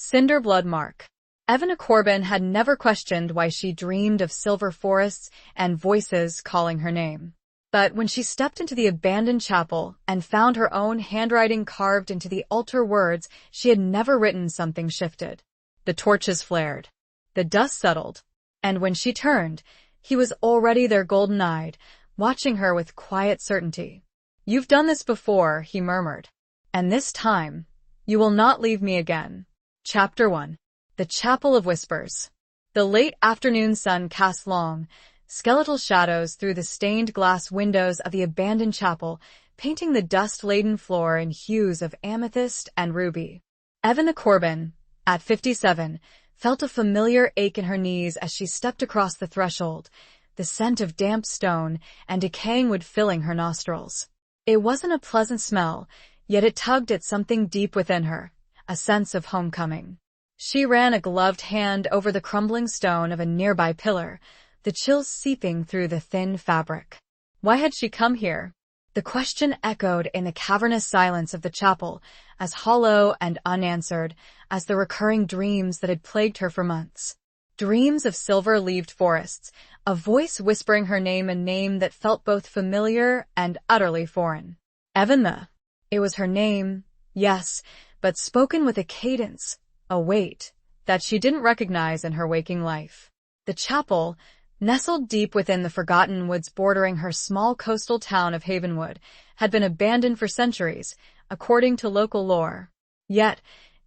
Cinderblood Mark. Evan Corbin had never questioned why she dreamed of silver forests and voices calling her name. But when she stepped into the abandoned chapel and found her own handwriting carved into the altar words she had never written, something shifted. The torches flared. The dust settled. And when she turned, he was already there, golden-eyed, watching her with quiet certainty. "You've done this before," he murmured. "And this time, you will not leave me again." Chapter 1. The Chapel of Whispers. The late afternoon sun cast long, skeletal shadows through the stained glass windows of the abandoned chapel, painting the dust-laden floor in hues of amethyst and ruby. Evan Corbin, at 57, felt a familiar ache in her knees as she stepped across the threshold, the scent of damp stone and decaying wood filling her nostrils. It wasn't a pleasant smell, yet it tugged at something deep within her, a sense of homecoming. She ran a gloved hand over the crumbling stone of a nearby pillar, the chills seeping through the thin fabric. Why had she come here? The question echoed in the cavernous silence of the chapel, as hollow and unanswered as the recurring dreams that had plagued her for months. Dreams of silver-leaved forests, a voice whispering her name, a name that felt both familiar and utterly foreign. Evan. It was her name, yes, but spoken with a cadence, a weight, that she didn't recognize in her waking life. The chapel, nestled deep within the forgotten woods bordering her small coastal town of Havenwood, had been abandoned for centuries, according to local lore. Yet,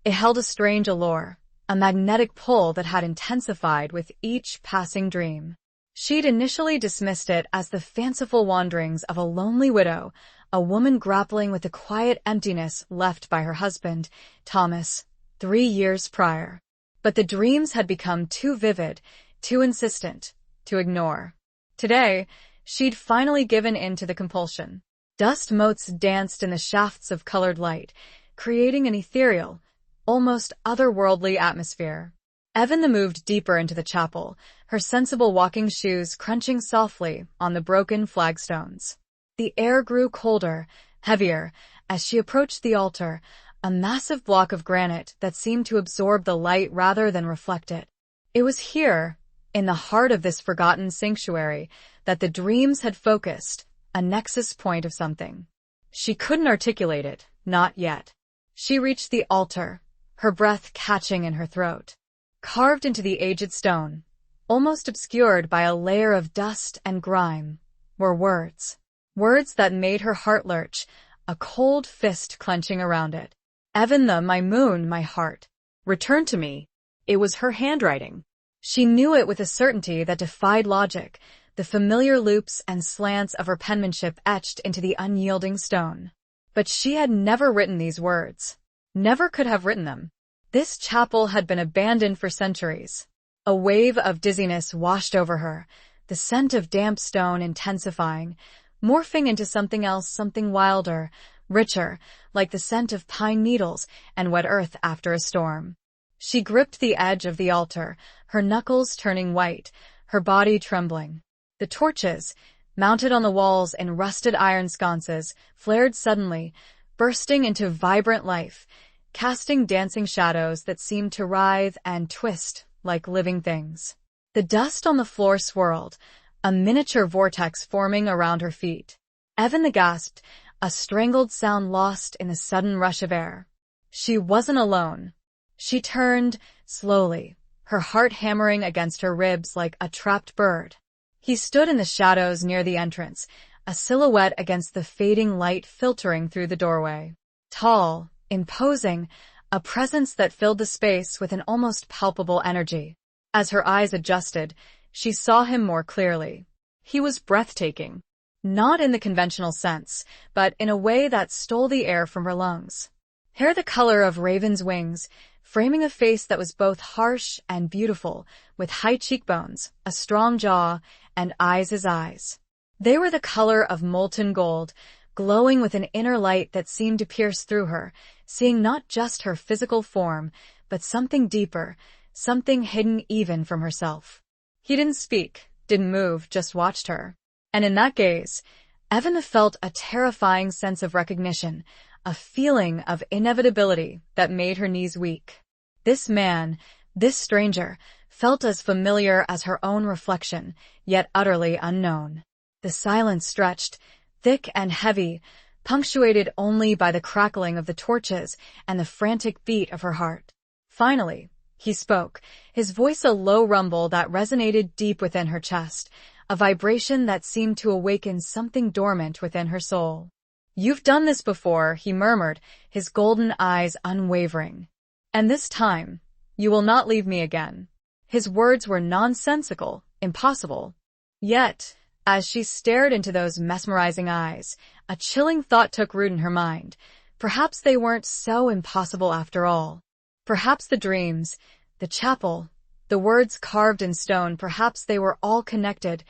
it held a strange allure, a magnetic pull that had intensified with each passing dream. She'd initially dismissed it as the fanciful wanderings of a lonely widow, a woman grappling with the quiet emptiness left by her husband, Thomas, 3 years prior. But the dreams had become too vivid, too insistent, to ignore. Today, she'd finally given in to the compulsion. Dust motes danced in the shafts of colored light, creating an ethereal, almost otherworldly atmosphere. Evan moved deeper into the chapel, her sensible walking shoes crunching softly on the broken flagstones. The air grew colder, heavier, as she approached the altar, a massive block of granite that seemed to absorb the light rather than reflect it. It was here, in the heart of this forgotten sanctuary, that the dreams had focused, a nexus point of something. She couldn't articulate it, not yet. She reached the altar, her breath catching in her throat. Carved into the aged stone, almost obscured by a layer of dust and grime, were words. Words that made her heart lurch, a cold fist clenching around it. "Evan, my moon, my heart. Return to me." It was her handwriting. She knew it with a certainty that defied logic, the familiar loops and slants of her penmanship etched into the unyielding stone. But she had never written these words. Never could have written them. This chapel had been abandoned for centuries. A wave of dizziness washed over her, the scent of damp stone intensifying, morphing into something else, something wilder, richer, like the scent of pine needles and wet earth after a storm. She gripped the edge of the altar, her knuckles turning white, her body trembling. The torches, mounted on the walls in rusted iron sconces, flared suddenly, bursting into vibrant life, casting dancing shadows that seemed to writhe and twist like living things. The dust on the floor swirled, a miniature vortex forming around her feet. Evan gasped, a strangled sound lost in the sudden rush of air. She wasn't alone. She turned, slowly, her heart hammering against her ribs like a trapped bird. He stood in the shadows near the entrance, a silhouette against the fading light filtering through the doorway. Tall, imposing, a presence that filled the space with an almost palpable energy. As her eyes adjusted, she saw him more clearly. He was breathtaking. Not in the conventional sense, but in a way that stole the air from her lungs. Hair the color of raven's wings, framing a face that was both harsh and beautiful, with high cheekbones, a strong jaw, and eyes as eyes. They were the color of molten gold, glowing with an inner light that seemed to pierce through her, seeing not just her physical form, but something deeper, something hidden even from herself. He didn't speak, didn't move, just watched her. And in that gaze, Evan felt a terrifying sense of recognition, a feeling of inevitability that made her knees weak. This man, this stranger, felt as familiar as her own reflection, yet utterly unknown. The silence stretched, thick and heavy, punctuated only by the crackling of the torches and the frantic beat of her heart. Finally, he spoke, his voice a low rumble that resonated deep within her chest, a vibration that seemed to awaken something dormant within her soul. "You've done this before," he murmured, his golden eyes unwavering. "And this time, you will not leave me again." His words were nonsensical, impossible. Yet, as she stared into those mesmerizing eyes, a chilling thought took root in her mind. Perhaps they weren't so impossible after all. Perhaps the dreams, the chapel, the words carved in stone, perhaps they were all connected,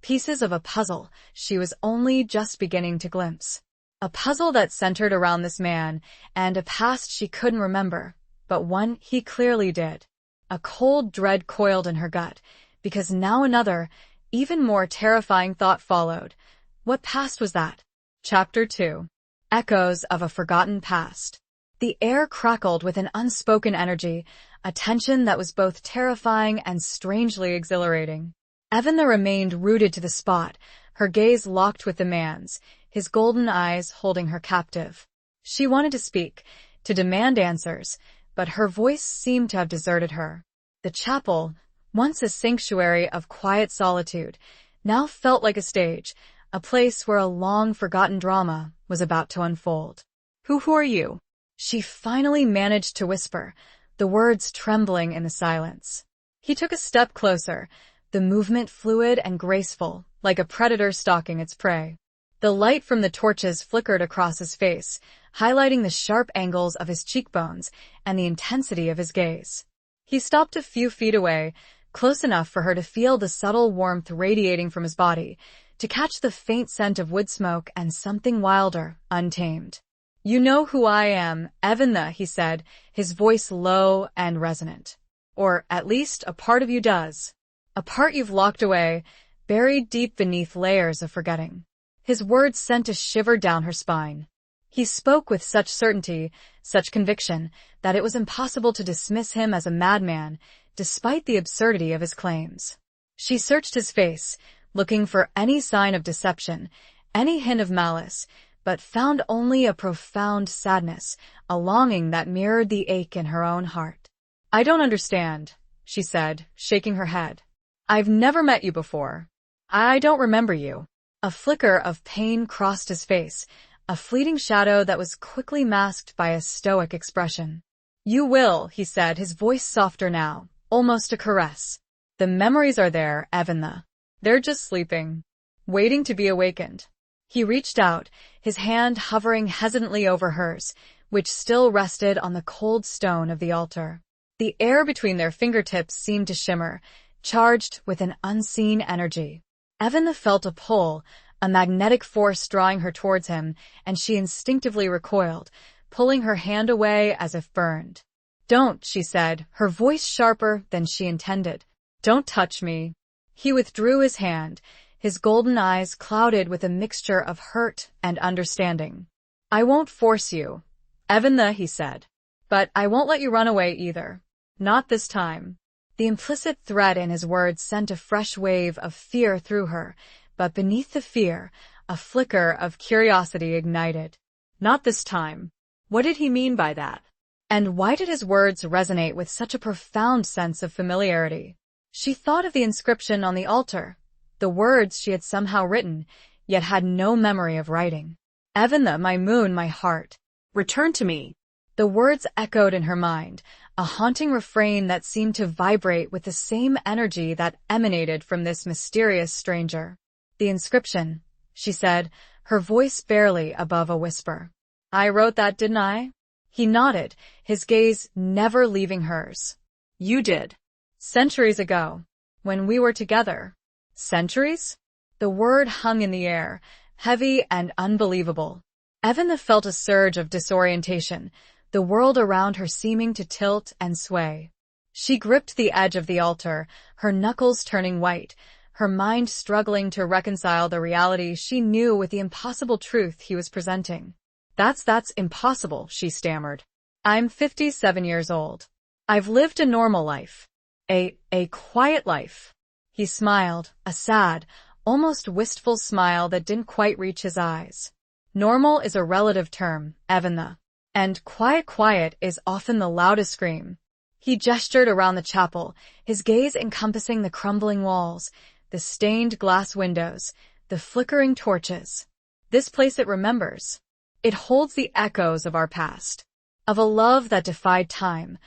pieces of a puzzle she was only just beginning to glimpse. A puzzle that centered around this man, and a past she couldn't remember, but one he clearly did. A cold dread coiled in her gut, because now another, even more terrifying thought followed. What past was that? Chapter 2. Echoes of a Forgotten Past. The air crackled with an unspoken energy, a tension that was both terrifying and strangely exhilarating. Evelyn remained rooted to the spot, her gaze locked with the man's, his golden eyes holding her captive. She wanted to speak, to demand answers, but her voice seemed to have deserted her. The chapel, once a sanctuary of quiet solitude, now felt like a stage, a place where a long-forgotten drama was about to unfold. Who are you?" she finally managed to whisper, the words trembling in the silence. He took a step closer, the movement fluid and graceful, like a predator stalking its prey. The light from the torches flickered across his face, highlighting the sharp angles of his cheekbones and the intensity of his gaze. He stopped a few feet away, close enough for her to feel the subtle warmth radiating from his body, to catch the faint scent of wood smoke and something wilder, untamed. "You know who I am, Evelyn," he said, his voice low and resonant. "Or, at least, a part of you does. A part you've locked away, buried deep beneath layers of forgetting." His words sent a shiver down her spine. He spoke with such certainty, such conviction, that it was impossible to dismiss him as a madman, despite the absurdity of his claims. She searched his face, looking for any sign of deception, any hint of malice, but found only a profound sadness, a longing that mirrored the ache in her own heart. "I don't understand," she said, shaking her head. "I've never met you before. I don't remember you." A flicker of pain crossed his face, a fleeting shadow that was quickly masked by a stoic expression. "You will," he said, his voice softer now, almost a caress. "The memories are there, Evelyn. They're just sleeping, waiting to be awakened." He reached out, his hand hovering hesitantly over hers, which still rested on the cold stone of the altar. The air between their fingertips seemed to shimmer, charged with an unseen energy. Evelyn felt a pull, a magnetic force drawing her towards him, and she instinctively recoiled, pulling her hand away as if burned. "Don't," she said, her voice sharper than she intended. "Don't touch me." He withdrew his hand, his golden eyes clouded with a mixture of hurt and understanding. "I won't force you, Evelyn," he said. "But I won't let you run away either. Not this time." The implicit threat in his words sent a fresh wave of fear through her, but beneath the fear, a flicker of curiosity ignited. Not this time. What did he mean by that? And why did his words resonate with such a profound sense of familiarity? She thought of the inscription on the altar, the words she had somehow written, yet had no memory of writing. "Evelyn, my moon, my heart, return to me." The words echoed in her mind, a haunting refrain that seemed to vibrate with the same energy that emanated from this mysterious stranger. "The inscription," she said, her voice barely above a whisper. "I wrote that, didn't I?" He nodded, his gaze never leaving hers. "You did. Centuries ago, when we were together." "Centuries?" The word hung in the air, heavy and unbelievable. Evelyn felt a surge of disorientation, the world around her seeming to tilt and sway. She gripped the edge of the altar, her knuckles turning white, her mind struggling to reconcile the reality she knew with the impossible truth he was presenting. That's impossible," she stammered. "I'm 57 years old. I've lived a normal life. A quiet life. He smiled, a sad, almost wistful smile that didn't quite reach his eyes. Normal is a relative term, Eventha, and quiet is often the loudest scream. He gestured around the chapel, his gaze encompassing the crumbling walls, the stained glass windows, the flickering torches. This place it remembers. It holds the echoes of our past, of a love that defied time,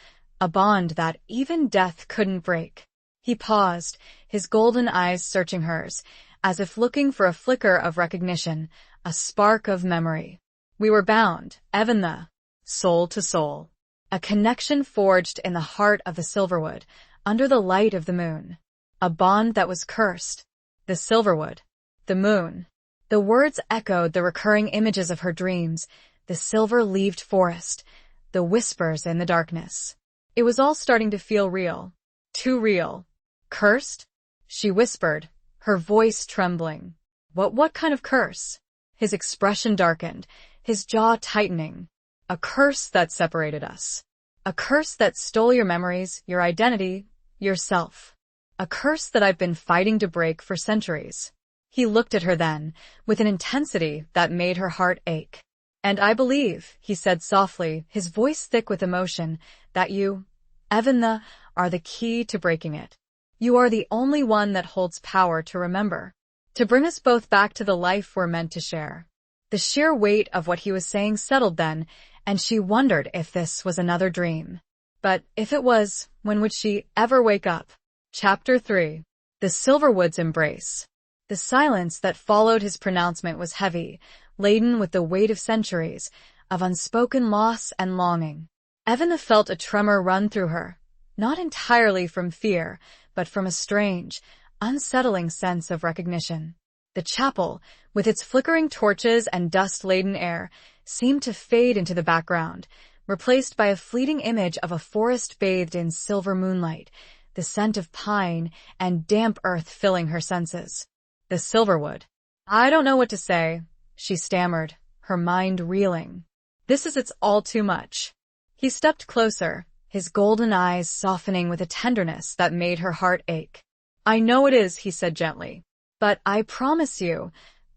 a bond that even death couldn't break. He paused, his golden eyes searching hers, as if looking for a flicker of recognition, a spark of memory. We were bound, Eventha, soul to soul. A connection forged in the heart of the Silverwood, under the light of the moon. A bond that was cursed. The Silverwood. The moon. The words echoed the recurring images of her dreams, the silver-leaved forest, the whispers in the darkness. It was all starting to feel real. Too real. Cursed? She whispered, her voice trembling. What kind of curse? His expression darkened, his jaw tightening. A curse that separated us. A curse that stole your memories, your identity, yourself. A curse that I've been fighting to break for centuries. He looked at her then, with an intensity that made her heart ache. And I believe, he said softly, his voice thick with emotion, that you, Eventha, are the key to breaking it. You are the only one that holds power to remember. To bring us both back to the life we're meant to share. The sheer weight of what he was saying settled then, and she wondered if this was another dream. But if it was, when would she ever wake up? Chapter 3. The Silverwood's Embrace. The silence that followed his pronouncement was heavy, laden with the weight of centuries, of unspoken loss and longing. Eventha felt a tremor run through her, not entirely from fear, but from a strange, unsettling sense of recognition. The chapel, with its flickering torches and dust-laden air, seemed to fade into the background, replaced by a fleeting image of a forest bathed in silver moonlight, the scent of pine and damp earth filling her senses. The Silverwood. I don't know what to say, she stammered, her mind reeling. It's all too much. He stepped closer, his golden eyes softening with a tenderness that made her heart ache. I know it is, he said gently. But I promise you,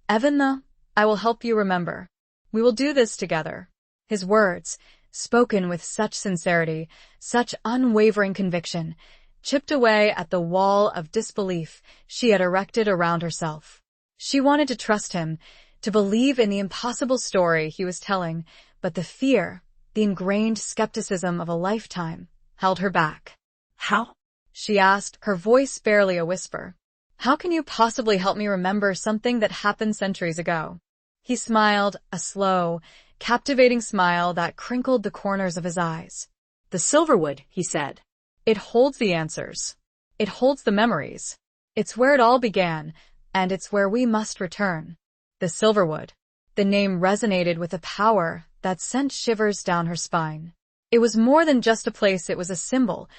Eventha, I will help you remember. We will do this together. His words, spoken with such sincerity, such unwavering conviction, chipped away at the wall of disbelief she had erected around herself. She wanted to trust him, to believe in the impossible story he was telling, but the fear, the ingrained skepticism of a lifetime, held her back. How? She asked, her voice barely a whisper. How can you possibly help me remember something that happened centuries ago? He smiled, a slow, captivating smile that crinkled the corners of his eyes. The Silverwood, he said. It holds the answers. It holds the memories. It's where it all began, and it's where we must return. The Silverwood. The name resonated with a power that sent shivers down her spine. It was more than just a place, it was a symbol,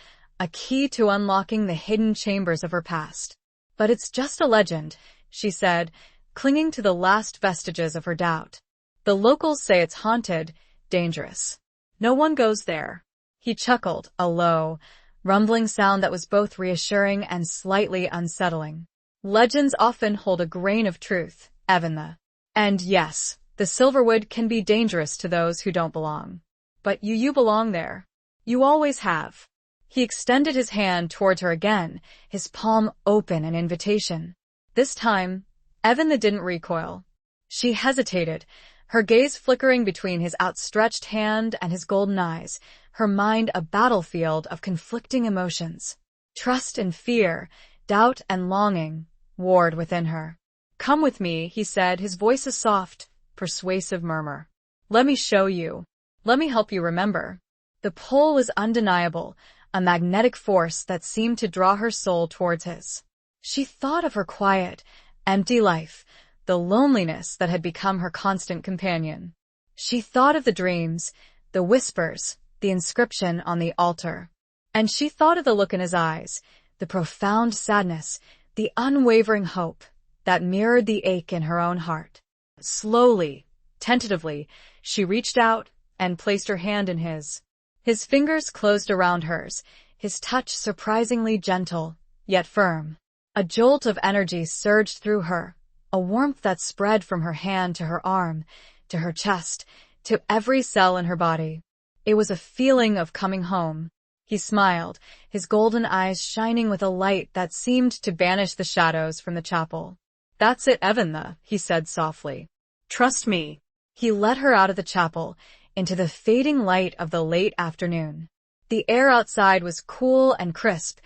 a key to unlocking the hidden chambers of her past. But it's just a legend, she said, clinging to the last vestiges of her doubt. The locals say it's haunted, dangerous. No one goes there. He chuckled, a low, rumbling sound that was both reassuring and slightly unsettling. Legends often hold a grain of truth, Eventha. And yes, the Silverwood can be dangerous to those who don't belong. But you belong there. You always have. He extended his hand towards her again, his palm open in invitation. This time, Eventha didn't recoil. She hesitated, her gaze flickering between his outstretched hand and his golden eyes, her mind a battlefield of conflicting emotions. Trust and fear, doubt and longing, warred within her. Come with me, he said, his voice a soft, persuasive murmur. Let me show you. Let me help you remember. The pull was undeniable, a magnetic force that seemed to draw her soul towards his. She thought of her quiet, empty life, the loneliness that had become her constant companion. She thought of the dreams, the whispers, the inscription on the altar. And she thought of the look in his eyes, the profound sadness, the unwavering hope that mirrored the ache in her own heart. Slowly, tentatively, she reached out and placed her hand in his. His fingers closed around hers, his touch surprisingly gentle, yet firm. A jolt of energy surged through her, a warmth that spread from her hand to her arm, to her chest, to every cell in her body. It was a feeling of coming home. He smiled, his golden eyes shining with a light that seemed to banish the shadows from the chapel. "That's it, Evan," he said softly. "Trust me." He led her out of the chapel, into the fading light of the late afternoon. The air outside was cool and crisp,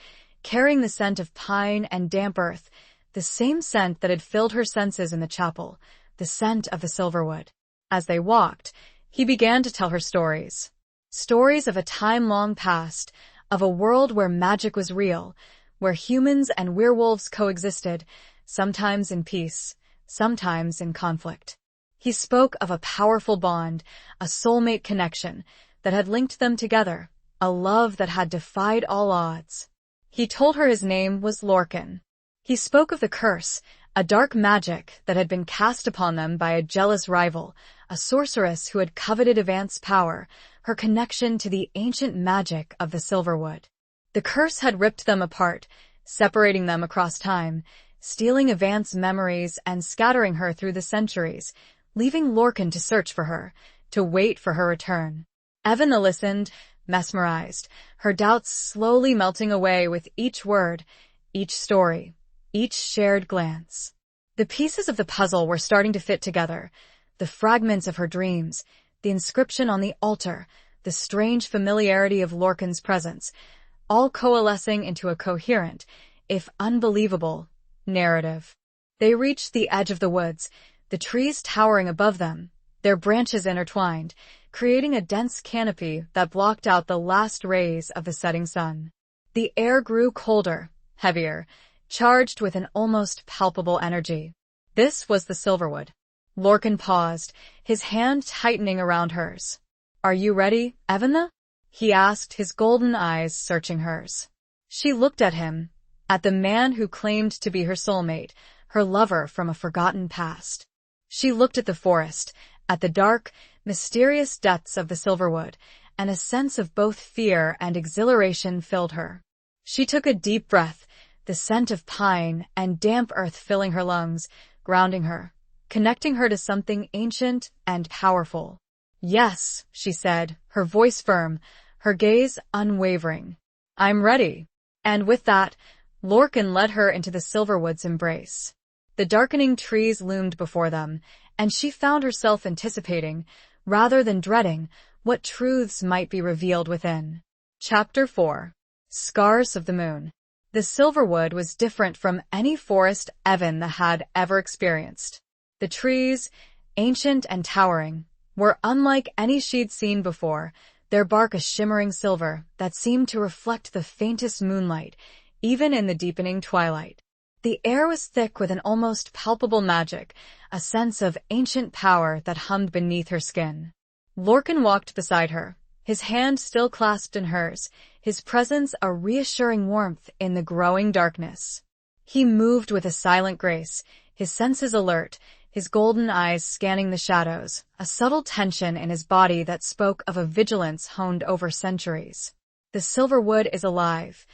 carrying the scent of pine and damp earth, the same scent that had filled her senses in the chapel, the scent of the silverwood. As they walked, he began to tell her stories. Stories of a time long past, of a world where magic was real, where humans and werewolves coexisted, sometimes in peace, sometimes in conflict. He spoke of a powerful bond, a soulmate connection that had linked them together, a love that had defied all odds. He told her his name was Lorcan. He spoke of the curse, a dark magic that had been cast upon them by a jealous rival, a sorceress who had coveted Avant's power, her connection to the ancient magic of the Silverwood. The curse had ripped them apart, separating them across time, stealing Avant's memories and scattering her through the centuries, leaving Lorcan to search for her, to wait for her return. Evan listened, mesmerized, her doubts slowly melting away with each word, each story, each shared glance. The pieces of the puzzle were starting to fit together, the fragments of her dreams, the inscription on the altar, the strange familiarity of Lorcan's presence, all coalescing into a coherent, if unbelievable, narrative. They reached the edge of the woods, the trees towering above them, their branches intertwined, creating a dense canopy that blocked out the last rays of the setting sun. The air grew colder, heavier, charged with an almost palpable energy. This was the Silverwood. Lorcan paused, his hand tightening around hers. "Are you ready, Evanna?" he asked, his golden eyes searching hers. She looked at him, at the man who claimed to be her soulmate, her lover from a forgotten past. She looked at the forest, at the dark, mysterious depths of the Silverwood, and a sense of both fear and exhilaration filled her. She took a deep breath, the scent of pine and damp earth filling her lungs, grounding her, connecting her to something ancient and powerful. "Yes," she said, her voice firm, her gaze unwavering. "I'm ready." And with that, Lorcan led her into the Silverwood's embrace. The darkening trees loomed before them, and she found herself anticipating, rather than dreading, what truths might be revealed within. Chapter 4. Scars of the Moon. The Silverwood was different from any forest Evan had ever experienced. The trees, ancient and towering, were unlike any she'd seen before, their bark a shimmering silver that seemed to reflect the faintest moonlight, even in the deepening twilight. The air was thick with an almost palpable magic, a sense of ancient power that hummed beneath her skin. Lorcan walked beside her, his hand still clasped in hers, his presence a reassuring warmth in the growing darkness. He moved with a silent grace, his senses alert, his golden eyes scanning the shadows, a subtle tension in his body that spoke of a vigilance honed over centuries. "The Silverwood is alive,"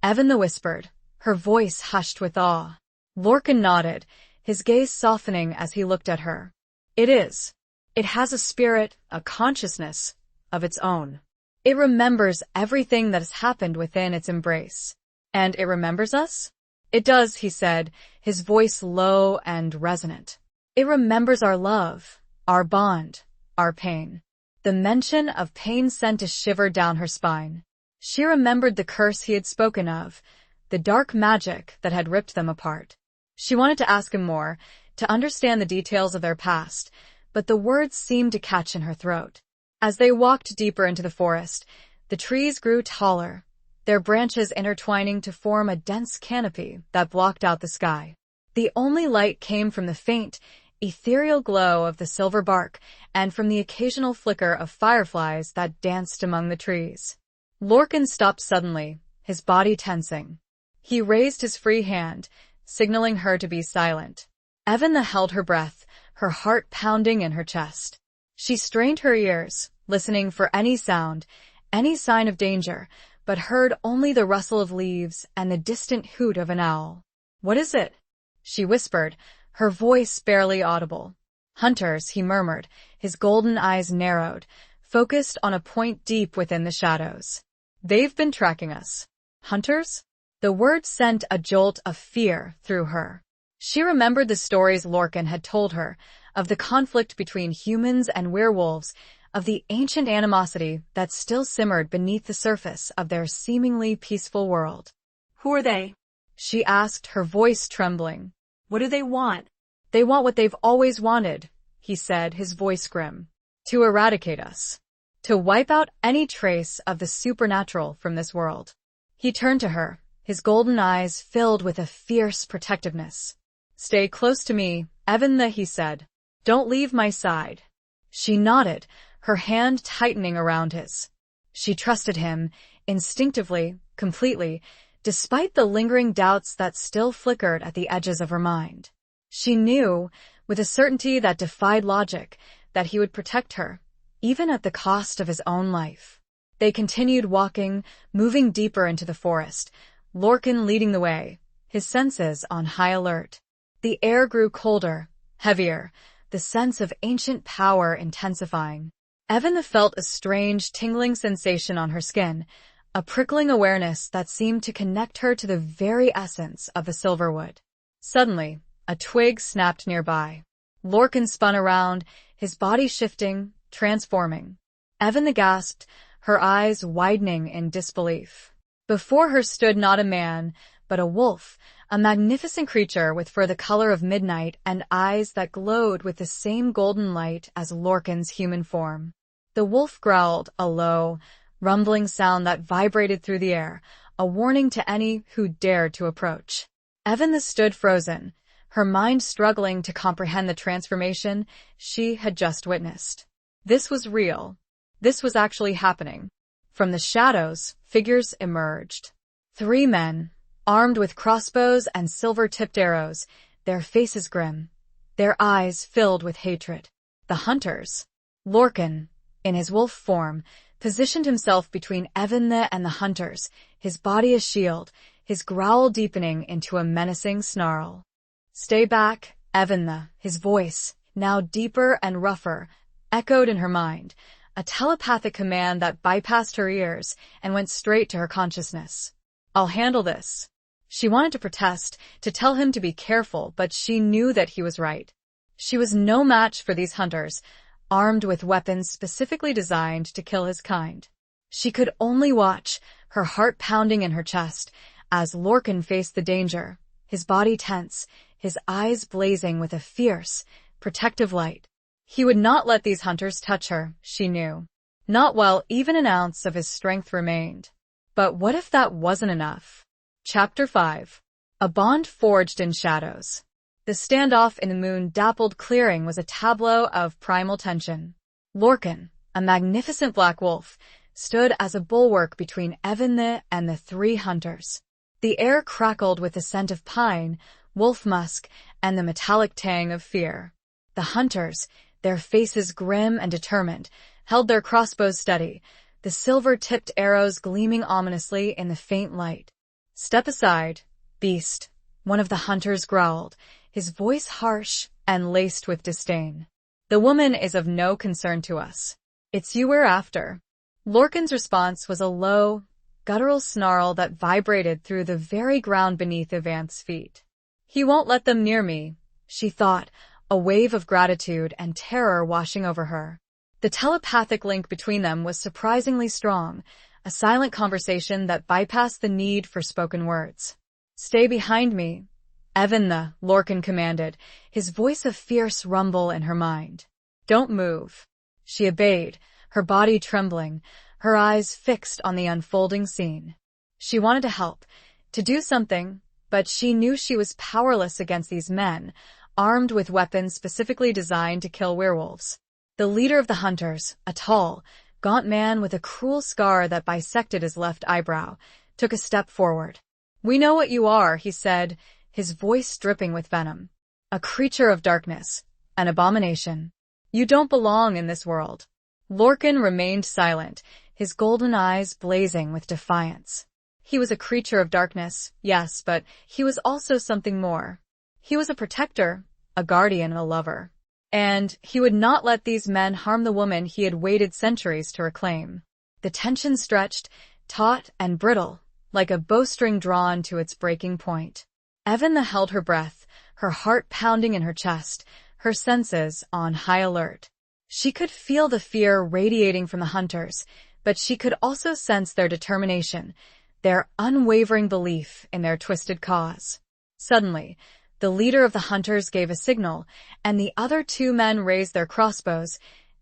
Evan whispered, her voice hushed with awe. Lorcan nodded, his gaze softening as he looked at her. "It is. It has a spirit, a consciousness, of its own. It remembers everything that has happened within its embrace. And it remembers us?" "It does," he said, his voice low and resonant. "It remembers our love, our bond, our pain." The mention of pain sent a shiver down her spine. She remembered the curse he had spoken of, the dark magic that had ripped them apart. She wanted to ask him more, to understand the details of their past, but the words seemed to catch in her throat. As they walked deeper into the forest, the trees grew taller, their branches intertwining to form a dense canopy that blocked out the sky. The only light came from the faint, ethereal glow of the silver bark and from the occasional flicker of fireflies that danced among the trees. Lorcan stopped suddenly, his body tensing. He raised his free hand, signaling her to be silent. Evanna held her breath, her heart pounding in her chest. She strained her ears, listening for any sound, any sign of danger, but heard only the rustle of leaves and the distant hoot of an owl. "What is it?" she whispered, her voice barely audible. "Hunters," he murmured, his golden eyes narrowed, focused on a point deep within the shadows. "They've been tracking us." "Hunters?" The word sent a jolt of fear through her. She remembered the stories Lorcan had told her, of the conflict between humans and werewolves, of the ancient animosity that still simmered beneath the surface of their seemingly peaceful world. "Who are they?" she asked, her voice trembling. "What do they want?" "They want what they've always wanted," he said, his voice grim. "To eradicate us. To wipe out any trace of the supernatural from this world." He turned to her, his golden eyes filled with a fierce protectiveness. "Stay close to me, Eventha," he said. "Don't leave my side." She nodded, her hand tightening around his. She trusted him, instinctively, completely, despite the lingering doubts that still flickered at the edges of her mind. She knew, with a certainty that defied logic, that he would protect her, even at the cost of his own life. They continued walking, moving deeper into the forest, Lorcan leading the way, his senses on high alert. The air grew colder, heavier, the sense of ancient power intensifying. Eventha felt a strange, tingling sensation on her skin, a prickling awareness that seemed to connect her to the very essence of the silverwood. Suddenly, a twig snapped nearby. Lorcan spun around, his body shifting, transforming. Eventha gasped, her eyes widening in disbelief. Before her stood not a man, but a wolf, a magnificent creature with fur the color of midnight and eyes that glowed with the same golden light as Lorcan's human form. The wolf growled, a low, rumbling sound that vibrated through the air, a warning to any who dared to approach. Eventha stood frozen, her mind struggling to comprehend the transformation she had just witnessed. This was real. This was actually happening. From the shadows, figures emerged. 3 men, armed with crossbows and silver-tipped arrows, their faces grim, their eyes filled with hatred. The hunters. Lorcan, in his wolf form, positioned himself between Eventha and the hunters, his body a shield, his growl deepening into a menacing snarl. "Stay back, Eventha," his voice, now deeper and rougher, echoed in her mind, a telepathic command that bypassed her ears and went straight to her consciousness. "I'll handle this." She wanted to protest, to tell him to be careful, but she knew that he was right. She was no match for these hunters, armed with weapons specifically designed to kill his kind. She could only watch, her heart pounding in her chest, as Lorcan faced the danger, his body tense, his eyes blazing with a fierce, protective light. He would not let these hunters touch her, she knew. Not while even an ounce of his strength remained. But what if that wasn't enough? Chapter 5. A bond forged in shadows. The standoff in the moon-dappled clearing was a tableau of primal tension. Lorcan, a magnificent black wolf, stood as a bulwark between Eventha and the 3 hunters. The air crackled with the scent of pine, wolf musk, and the metallic tang of fear. The hunters, their faces grim and determined, held their crossbows steady, the silver-tipped arrows gleaming ominously in the faint light. "Step aside, beast," one of the hunters growled, his voice harsh and laced with disdain. "The woman is of no concern to us. It's you we're after." Lorcan's response was a low, guttural snarl that vibrated through the very ground beneath Evantha's feet. "He won't let them near me," she thought, a wave of gratitude and terror washing over her. The telepathic link between them was surprisingly strong, a silent conversation that bypassed the need for spoken words. "Stay behind me, Eventha," Lorcan commanded, his voice a fierce rumble in her mind. "Don't move." She obeyed, her body trembling, her eyes fixed on the unfolding scene. She wanted to help, to do something, but she knew she was powerless against these men, armed with weapons specifically designed to kill werewolves. The leader of the hunters, a tall, gaunt man with a cruel scar that bisected his left eyebrow, took a step forward. "We know what you are," he said, his voice dripping with venom. "A creature of darkness, an abomination. You don't belong in this world." Lorcan remained silent, his golden eyes blazing with defiance. He was a creature of darkness, yes, but he was also something more. He was a protector, a guardian, a lover. And he would not let these men harm the woman he had waited centuries to reclaim. The tension stretched, taut and brittle, like a bowstring drawn to its breaking point. Evan held her breath, her heart pounding in her chest, her senses on high alert. She could feel the fear radiating from the hunters, but she could also sense their determination, their unwavering belief in their twisted cause. Suddenly, the leader of the hunters gave a signal, and the other two men raised their crossbows,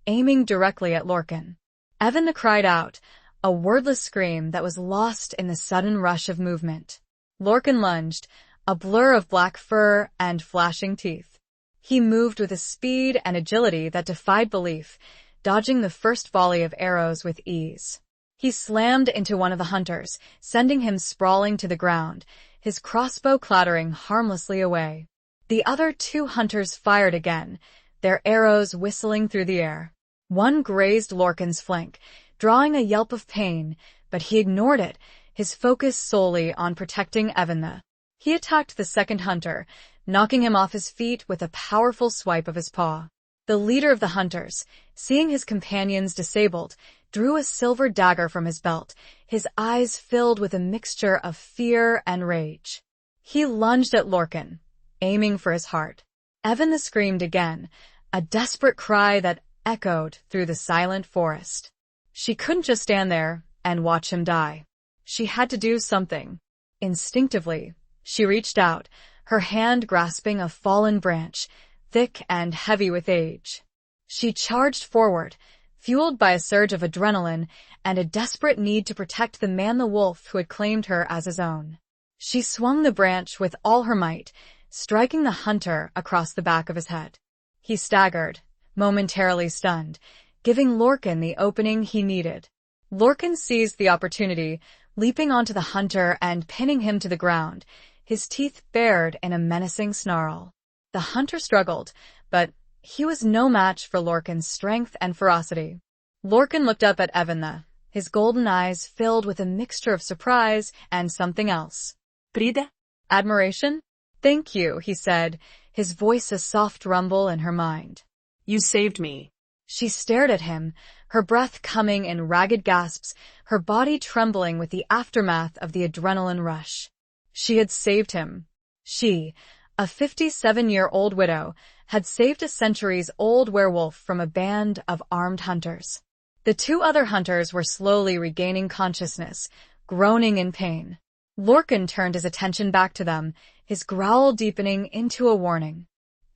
aiming directly at Lorcan. Evan cried out, a wordless scream that was lost in the sudden rush of movement. Lorcan lunged, a blur of black fur and flashing teeth. He moved with a speed and agility that defied belief, dodging the first volley of arrows with ease. He slammed into one of the hunters, sending him sprawling to the ground, his crossbow clattering harmlessly away. The other two hunters fired again, their arrows whistling through the air. One grazed Lorcan's flank, drawing a yelp of pain, but he ignored it, his focus solely on protecting Evan. He attacked the second hunter, knocking him off his feet with a powerful swipe of his paw. The leader of the hunters, seeing his companions disabled, drew a silver dagger from his belt, his eyes filled with a mixture of fear and rage. He lunged at Lorcan, aiming for his heart. Evan screamed again, a desperate cry that echoed through the silent forest. She couldn't just stand there and watch him die. She had to do something. Instinctively, she reached out, her hand grasping a fallen branch, thick and heavy with age. She charged forward, fueled by a surge of adrenaline and a desperate need to protect the man the wolf who had claimed her as his own. She swung the branch with all her might, striking the hunter across the back of his head. He staggered, momentarily stunned, giving Lorcan the opening he needed. Lorcan seized the opportunity, leaping onto the hunter and pinning him to the ground, his teeth bared in a menacing snarl. The hunter struggled, but he was no match for Lorcan's strength and ferocity. Lorcan looked up at Evan, his golden eyes filled with a mixture of surprise and something else. Brida? Admiration? Thank you, he said, his voice a soft rumble in her mind. You saved me. She stared at him, her breath coming in ragged gasps, her body trembling with the aftermath of the adrenaline rush. She had saved him. She, a 57-year-old widow, had saved a centuries-old werewolf from a band of armed hunters. The two other hunters were slowly regaining consciousness, groaning in pain. Lorcan turned his attention back to them, his growl deepening into a warning.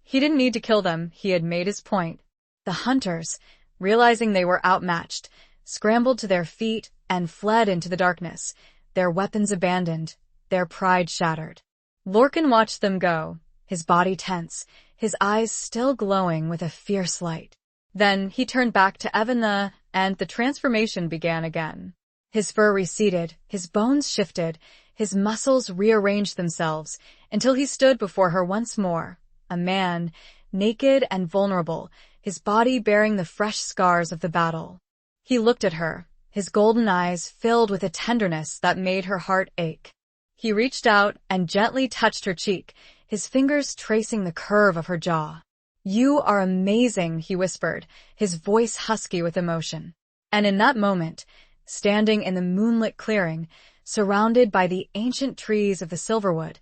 He didn't need to kill them, he had made his point. The hunters, realizing they were outmatched, scrambled to their feet and fled into the darkness, their weapons abandoned, their pride shattered. Lorcan watched them go, his body tense, his eyes still glowing with a fierce light. Then he turned back to Evan, and the transformation began again. His fur receded, his bones shifted, his muscles rearranged themselves, until he stood before her once more, a man, naked and vulnerable, his body bearing the fresh scars of the battle. He looked at her, his golden eyes filled with a tenderness that made her heart ache. He reached out and gently touched her cheek, his fingers tracing the curve of her jaw. You are amazing, he whispered, his voice husky with emotion. And in that moment, standing in the moonlit clearing, surrounded by the ancient trees of the Silverwood,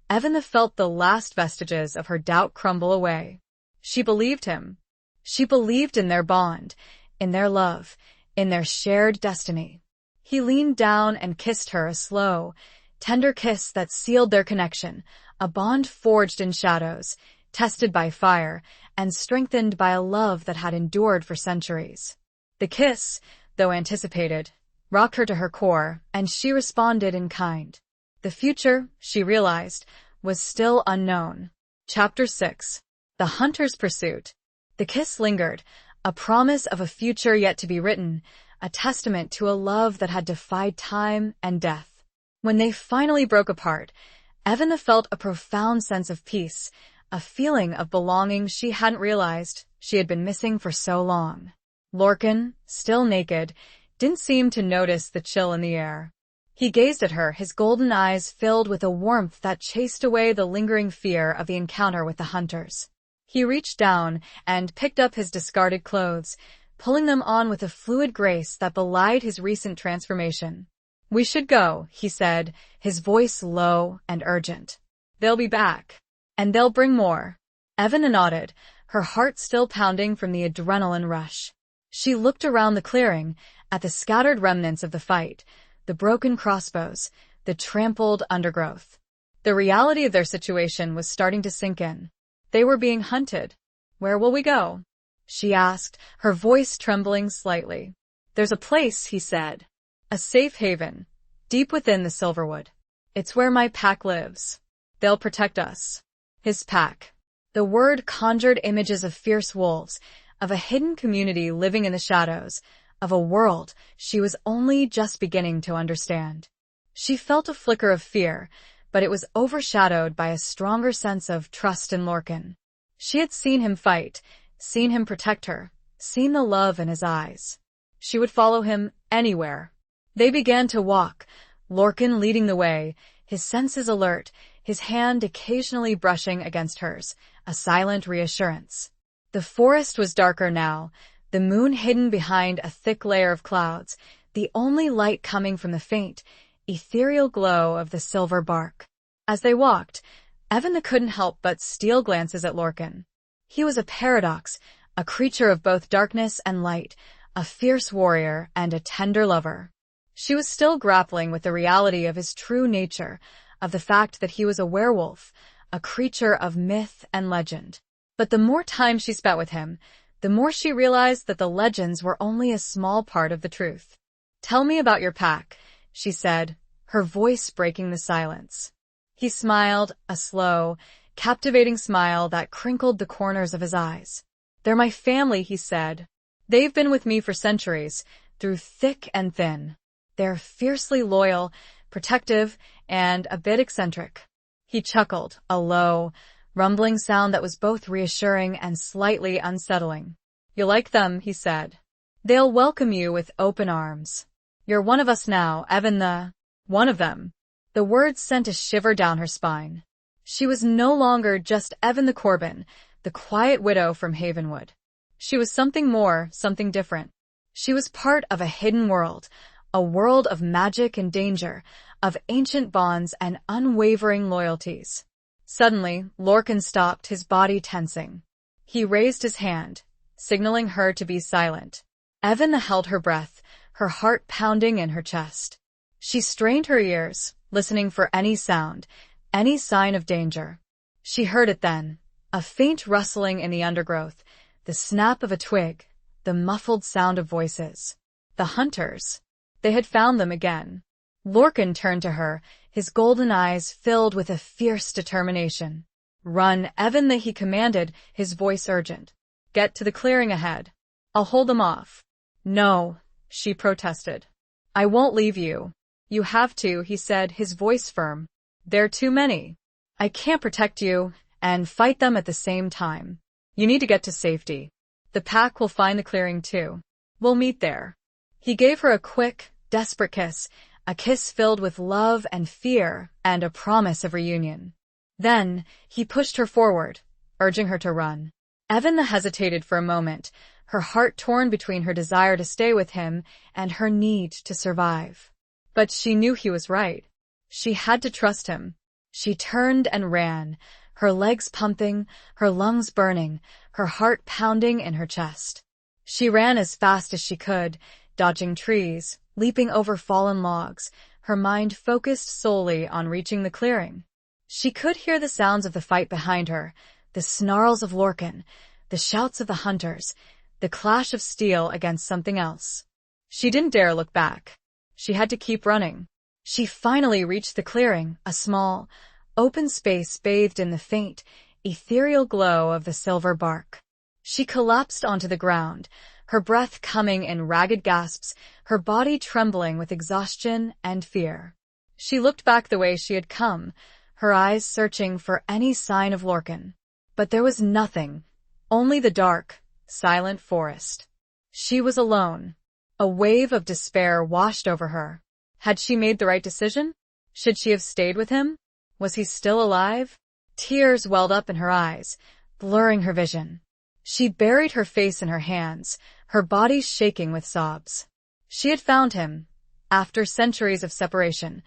Evan felt the last vestiges of her doubt crumble away. She believed him. She believed in their bond, in their love, in their shared destiny. He leaned down and kissed her, a slow, tender kiss that sealed their connection, a bond forged in shadows, tested by fire, and strengthened by a love that had endured for centuries. The kiss, though anticipated, rocked her to her core, and she responded in kind. The future, she realized, was still unknown. Chapter 6. The Hunter's Pursuit. The kiss lingered, a promise of a future yet to be written, a testament to a love that had defied time and death. When they finally broke apart, Evan felt a profound sense of peace, a feeling of belonging she hadn't realized she had been missing for so long. Lorcan, still naked, didn't seem to notice the chill in the air. He gazed at her, his golden eyes filled with a warmth that chased away the lingering fear of the encounter with the hunters. He reached down and picked up his discarded clothes, pulling them on with a fluid grace that belied his recent transformation. "We should go," he said, his voice low and urgent. "They'll be back. And they'll bring more." Evan nodded, her heart still pounding from the adrenaline rush. She looked around the clearing, at the scattered remnants of the fight, the broken crossbows, the trampled undergrowth. The reality of their situation was starting to sink in. They were being hunted. "Where will we go?" she asked, her voice trembling slightly. "There's a place," he said. "A safe haven, deep within the Silverwood. It's where my pack lives. They'll protect us." His pack. The word conjured images of fierce wolves, of a hidden community living in the shadows, of a world she was only just beginning to understand. She felt a flicker of fear, but it was overshadowed by a stronger sense of trust in Lorcan. She had seen him fight, seen him protect her, seen the love in his eyes. She would follow him anywhere. They began to walk, Lorcan leading the way, his senses alert, his hand occasionally brushing against hers, a silent reassurance. The forest was darker now, the moon hidden behind a thick layer of clouds, the only light coming from the faint, ethereal glow of the silver bark. As they walked, Evan couldn't help but steal glances at Lorcan. He was a paradox, a creature of both darkness and light, a fierce warrior and a tender lover. She was still grappling with the reality of his true nature, of the fact that he was a werewolf, a creature of myth and legend. But the more time she spent with him, the more she realized that the legends were only a small part of the truth. "Tell me about your pack," she said, her voice breaking the silence. He smiled, a slow, captivating smile that crinkled the corners of his eyes. "They're my family," he said. "They've been with me for centuries, through thick and thin. They're fiercely loyal, protective, and a bit eccentric." He chuckled, a low, rumbling sound that was both reassuring and slightly unsettling. "You like them," he said. "They'll welcome you with open arms. You're one of us now, Evan one of them." The words sent a shiver down her spine. She was no longer just Evan the Corbin, the quiet widow from Havenwood. She was something more, something different. She was part of a hidden world, a world of magic and danger, of ancient bonds and unwavering loyalties. Suddenly, Lorcan stopped, his body tensing. He raised his hand, signaling her to be silent. Evan held her breath, her heart pounding in her chest. She strained her ears, listening for any sound, any sign of danger. She heard it then, a faint rustling in the undergrowth, the snap of a twig, the muffled sound of voices. The hunters. They had found them again. Lorcan turned to her, his golden eyes filled with a fierce determination. "Run, Evan," he commanded, his voice urgent. "Get to the clearing ahead. I'll hold them off." "No," she protested. "I won't leave you." "You have to," he said, his voice firm. "There are too many. I can't protect you and fight them at the same time. You need to get to safety. The pack will find the clearing too. We'll meet there." He gave her a quick, desperate kiss, a kiss filled with love and fear and a promise of reunion. Then, he pushed her forward, urging her to run. Evan hesitated for a moment, her heart torn between her desire to stay with him and her need to survive. But she knew he was right. She had to trust him. She turned and ran, her legs pumping, her lungs burning, her heart pounding in her chest. She ran as fast as she could, dodging trees, leaping over fallen logs, her mind focused solely on reaching the clearing. She could hear the sounds of the fight behind her, the snarls of Lorcan, the shouts of the hunters, the clash of steel against something else. She didn't dare look back. She had to keep running. She finally reached the clearing, a small, open space bathed in the faint, ethereal glow of the silver bark. She collapsed onto the ground, her breath coming in ragged gasps, her body trembling with exhaustion and fear. She looked back the way she had come, her eyes searching for any sign of Lorcan. But there was nothing, only the dark, silent forest. She was alone. A wave of despair washed over her. Had she made the right decision? Should she have stayed with him? Was he still alive? Tears welled up in her eyes, blurring her vision. She buried her face in her hands, her body shaking with sobs. She had found him, after centuries of separation,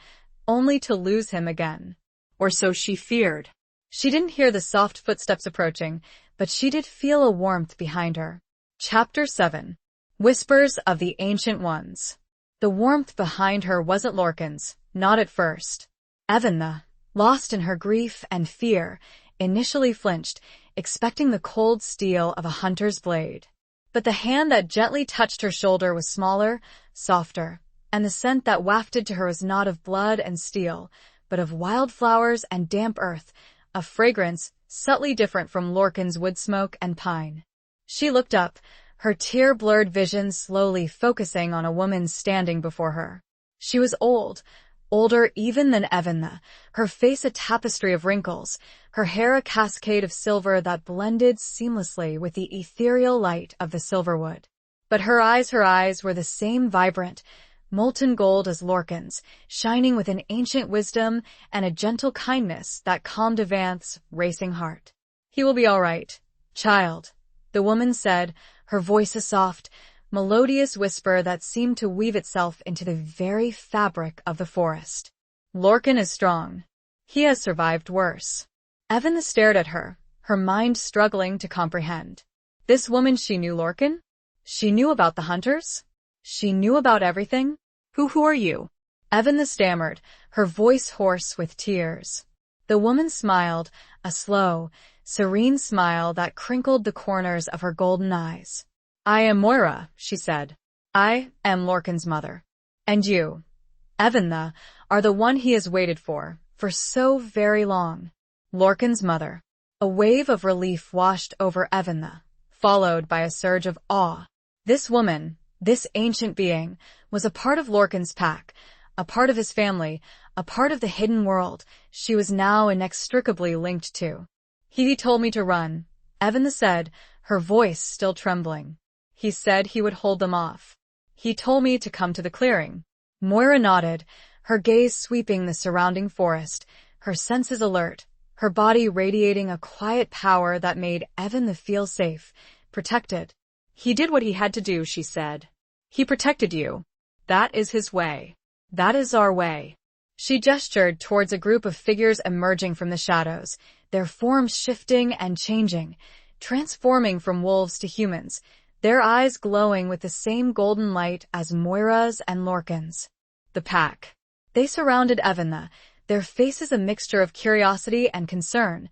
only to lose him again. Or so she feared. She didn't hear the soft footsteps approaching, but she did feel a warmth behind her. Chapter 7. Whispers of the Ancient Ones. The warmth behind her wasn't Lorcan's, not at first. Evan, lost in her grief and fear, initially flinched, expecting the cold steel of a hunter's blade. But the hand that gently touched her shoulder was smaller, softer, and the scent that wafted to her was not of blood and steel, but of wildflowers and damp earth, a fragrance subtly different from Lorcan's wood smoke and pine. She looked up, her tear-blurred vision slowly focusing on a woman standing before her. She was old, older even than Evan, her face a tapestry of wrinkles, her hair a cascade of silver that blended seamlessly with the ethereal light of the silverwood. But her eyes were the same vibrant, molten gold as Lorcan's, shining with an ancient wisdom and a gentle kindness that calmed Evanth's racing heart. "He will be all right, child," the woman said, her voice a soft, melodious whisper that seemed to weave itself into the very fabric of the forest. "Lorcan is strong. He has survived worse." Evan stared at her, her mind struggling to comprehend. This woman, she knew Lorcan? She knew about the hunters? She knew about everything? Who are you?" Evan stammered, her voice hoarse with tears. The woman smiled, a slow, serene smile that crinkled the corners of her golden eyes. "I am Moira," she said. "I am Lorcan's mother. And you, Evan, are the one he has waited for so very long." Lorcan's mother. A wave of relief washed over Evan, followed by a surge of awe. This woman, this ancient being, was a part of Lorcan's pack, a part of his family, a part of the hidden world she was now inextricably linked to. "He told me to run," Evan said, her voice still trembling. "He said he would hold them off. He told me to come to the clearing." Moira nodded, her gaze sweeping the surrounding forest, her senses alert, her body radiating a quiet power that made Evan feel safe, protected. "He did what he had to do," she said. "He protected you. That is his way. That is our way." She gestured towards a group of figures emerging from the shadows, their forms shifting and changing, transforming from wolves to humans, their eyes glowing with the same golden light as Moira's and Lorcan's. The pack. They surrounded Evan, their faces a mixture of curiosity and concern,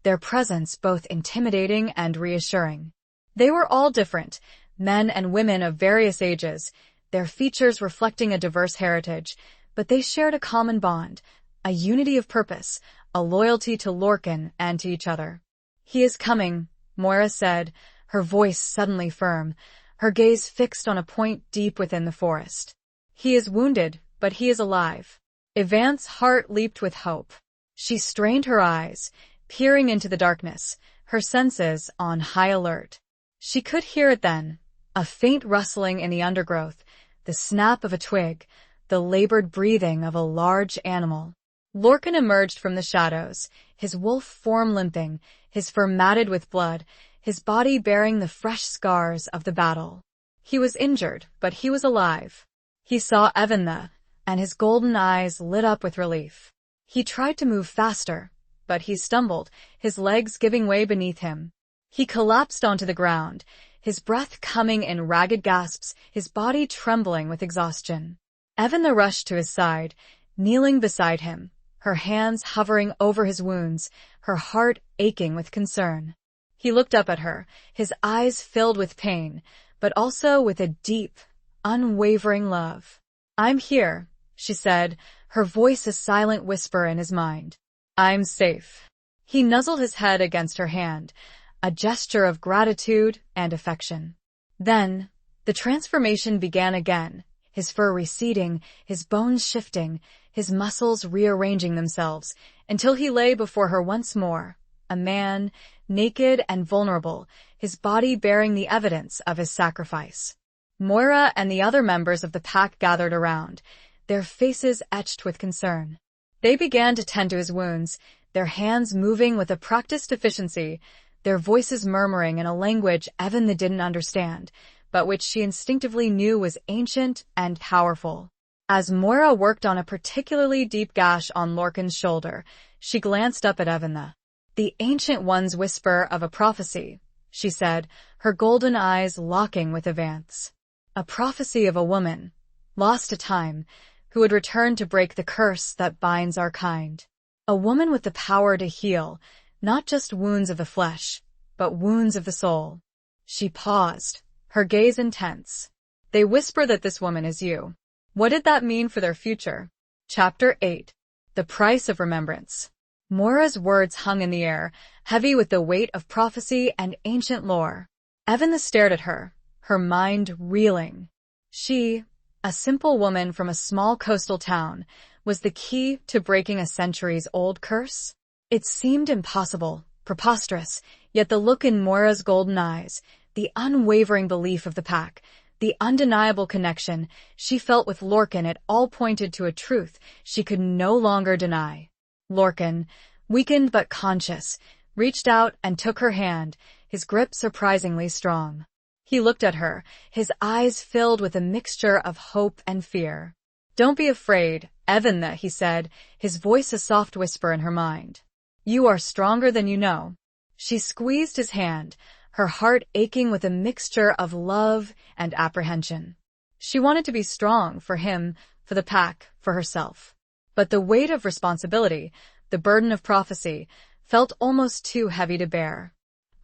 their presence both intimidating and reassuring. They were all different, men and women of various ages, their features reflecting a diverse heritage, but they shared a common bond, a unity of purpose, a loyalty to Lorcan and to each other. "He is coming," Moira said, her voice suddenly firm, her gaze fixed on a point deep within the forest. "He is wounded, but he is alive." Evanth's heart leaped with hope. She strained her eyes, peering into the darkness, her senses on high alert. She could hear it then, a faint rustling in the undergrowth, the snap of a twig, the labored breathing of a large animal. Lorcan emerged from the shadows, his wolf form limping, his fur matted with blood, his body bearing the fresh scars of the battle. He was injured, but he was alive. He saw Evan, and his golden eyes lit up with relief. He tried to move faster, but he stumbled, his legs giving way beneath him. He collapsed onto the ground, his breath coming in ragged gasps, his body trembling with exhaustion. Evan rushed to his side, kneeling beside him, her hands hovering over his wounds, her heart aching with concern. He looked up at her, his eyes filled with pain, but also with a deep, unwavering love. "I'm here," she said, her voice a silent whisper in his mind. "I'm safe." He nuzzled his head against her hand, a gesture of gratitude and affection. Then, the transformation began again, his fur receding, his bones shifting, his muscles rearranging themselves, until he lay before her once more, a man, naked and vulnerable, his body bearing the evidence of his sacrifice. Moira and the other members of the pack gathered around, their faces etched with concern. They began to tend to his wounds, their hands moving with a practiced efficiency, their voices murmuring in a language Evan didn't understand, but which she instinctively knew was ancient and powerful. As Moira worked on a particularly deep gash on Lorcan's shoulder, she glanced up at Evan. "The Ancient One's whisper of a prophecy," she said, her golden eyes locking with Avant's. "A prophecy of a woman, lost to time, who would return to break the curse that binds our kind. A woman with the power to heal, not just wounds of the flesh, but wounds of the soul." She paused, her gaze intense. "They whisper that this woman is you. What did that mean for their future?" Chapter 8. The Price of Remembrance. Moira's words hung in the air, heavy with the weight of prophecy and ancient lore. Evan stared at her, her mind reeling. She, a simple woman from a small coastal town, was the key to breaking a centuries-old curse? It seemed impossible, preposterous, yet the look in Moira's golden eyes, the unwavering belief of the pack, the undeniable connection she felt with Lorcan, it all pointed to a truth she could no longer deny. Lorcan, weakened but conscious, reached out and took her hand, his grip surprisingly strong. He looked at her, his eyes filled with a mixture of hope and fear. "Don't be afraid, Evan," he said, his voice a soft whisper in her mind. "You are stronger than you know." She squeezed his hand, her heart aching with a mixture of love and apprehension. She wanted to be strong for him, for the pack, for herself. But the weight of responsibility, the burden of prophecy, felt almost too heavy to bear.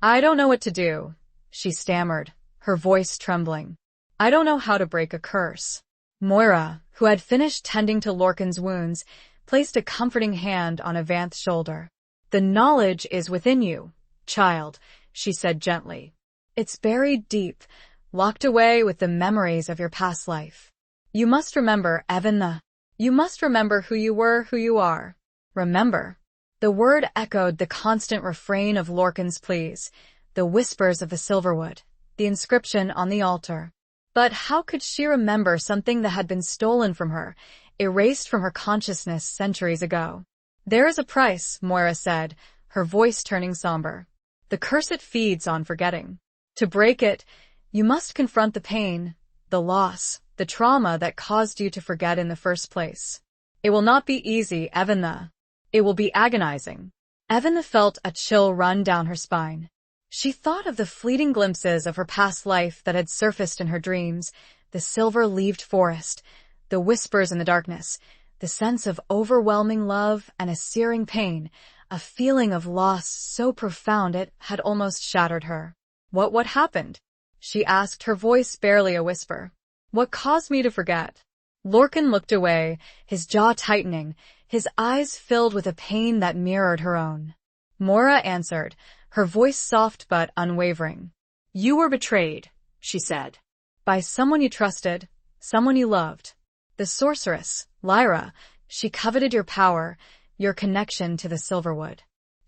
"I don't know what to do," she stammered, her voice trembling. "I don't know how to break a curse." Moira, who had finished tending to Lorcan's wounds, placed a comforting hand on Avant's shoulder. "The knowledge is within you, child," she said gently. "It's buried deep, locked away with the memories of your past life. You must remember, Evan. You must remember who you were, who you are. Remember." The word echoed the constant refrain of Lorcan's pleas, the whispers of the Silverwood, the inscription on the altar. But how could she remember something that had been stolen from her, erased from her consciousness centuries ago? "There is a price," Moira said, her voice turning somber. "The curse it feeds on forgetting. To break it, you must confront the pain, the loss, the trauma that caused you to forget in the first place. It will not be easy, Evan. It will be agonizing." Evan felt a chill run down her spine. She thought of the fleeting glimpses of her past life that had surfaced in her dreams, the silver-leaved forest, the whispers in the darkness, the sense of overwhelming love and a searing pain, a feeling of loss so profound it had almost shattered her. What happened?" she asked, her voice barely a whisper. "What caused me to forget?" Lorcan looked away, his jaw tightening, his eyes filled with a pain that mirrored her own. Moira answered, her voice soft but unwavering. "You were betrayed," she said. "By someone you trusted, someone you loved. The sorceress, Lyra, she coveted your power, your connection to the Silverwood.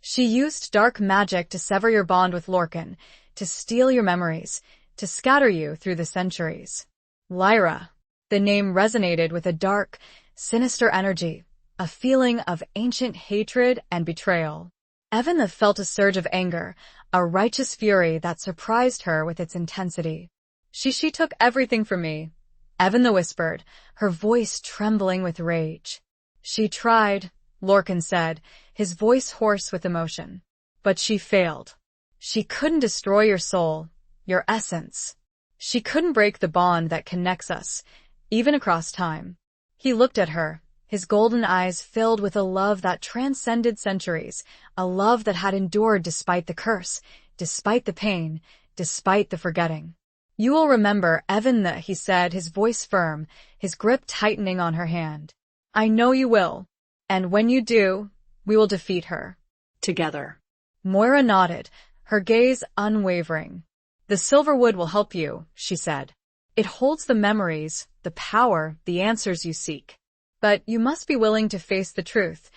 She used dark magic to sever your bond with Lorcan, to steal your memories, to scatter you through the centuries." Lyra. The name resonated with a dark, sinister energy, a feeling of ancient hatred and betrayal. Evan felt a surge of anger, a righteous fury that surprised her with its intensity. She took everything from me," Evan whispered, her voice trembling with rage. "She tried," Lorcan said, his voice hoarse with emotion. "But she failed. She couldn't destroy your soul, your essence. She couldn't break the bond that connects us, even across time." He looked at her, his golden eyes filled with a love that transcended centuries, a love that had endured despite the curse, despite the pain, despite the forgetting. "You will remember, Evan," he said, his voice firm, his grip tightening on her hand. "I know you will. And when you do, we will defeat her. Together." Moira nodded, her gaze unwavering. "The Silverwood will help you," she said. "It holds the memories, the power, the answers you seek. But you must be willing to face the truth,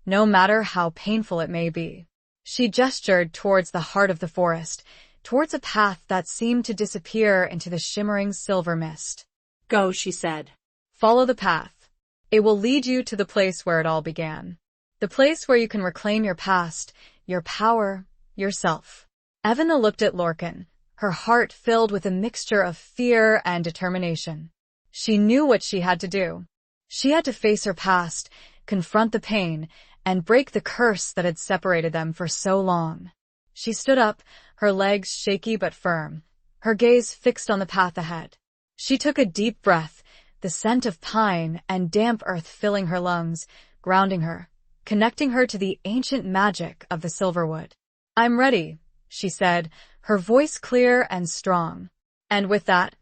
no matter how painful it may be." She gestured towards the heart of the forest, towards a path that seemed to disappear into the shimmering silver mist. "Go," she said. "Follow the path. It will lead you to the place where it all began. The place where you can reclaim your past, your power, yourself." Evelyn looked at Lorcan, her heart filled with a mixture of fear and determination. She knew what she had to do. She had to face her past, confront the pain, and break the curse that had separated them for so long. She stood up, her legs shaky but firm, her gaze fixed on the path ahead. She took a deep breath, the scent of pine and damp earth filling her lungs, grounding her, connecting her to the ancient magic of the Silverwood. "I'm ready," she said, her voice clear and strong. And with that,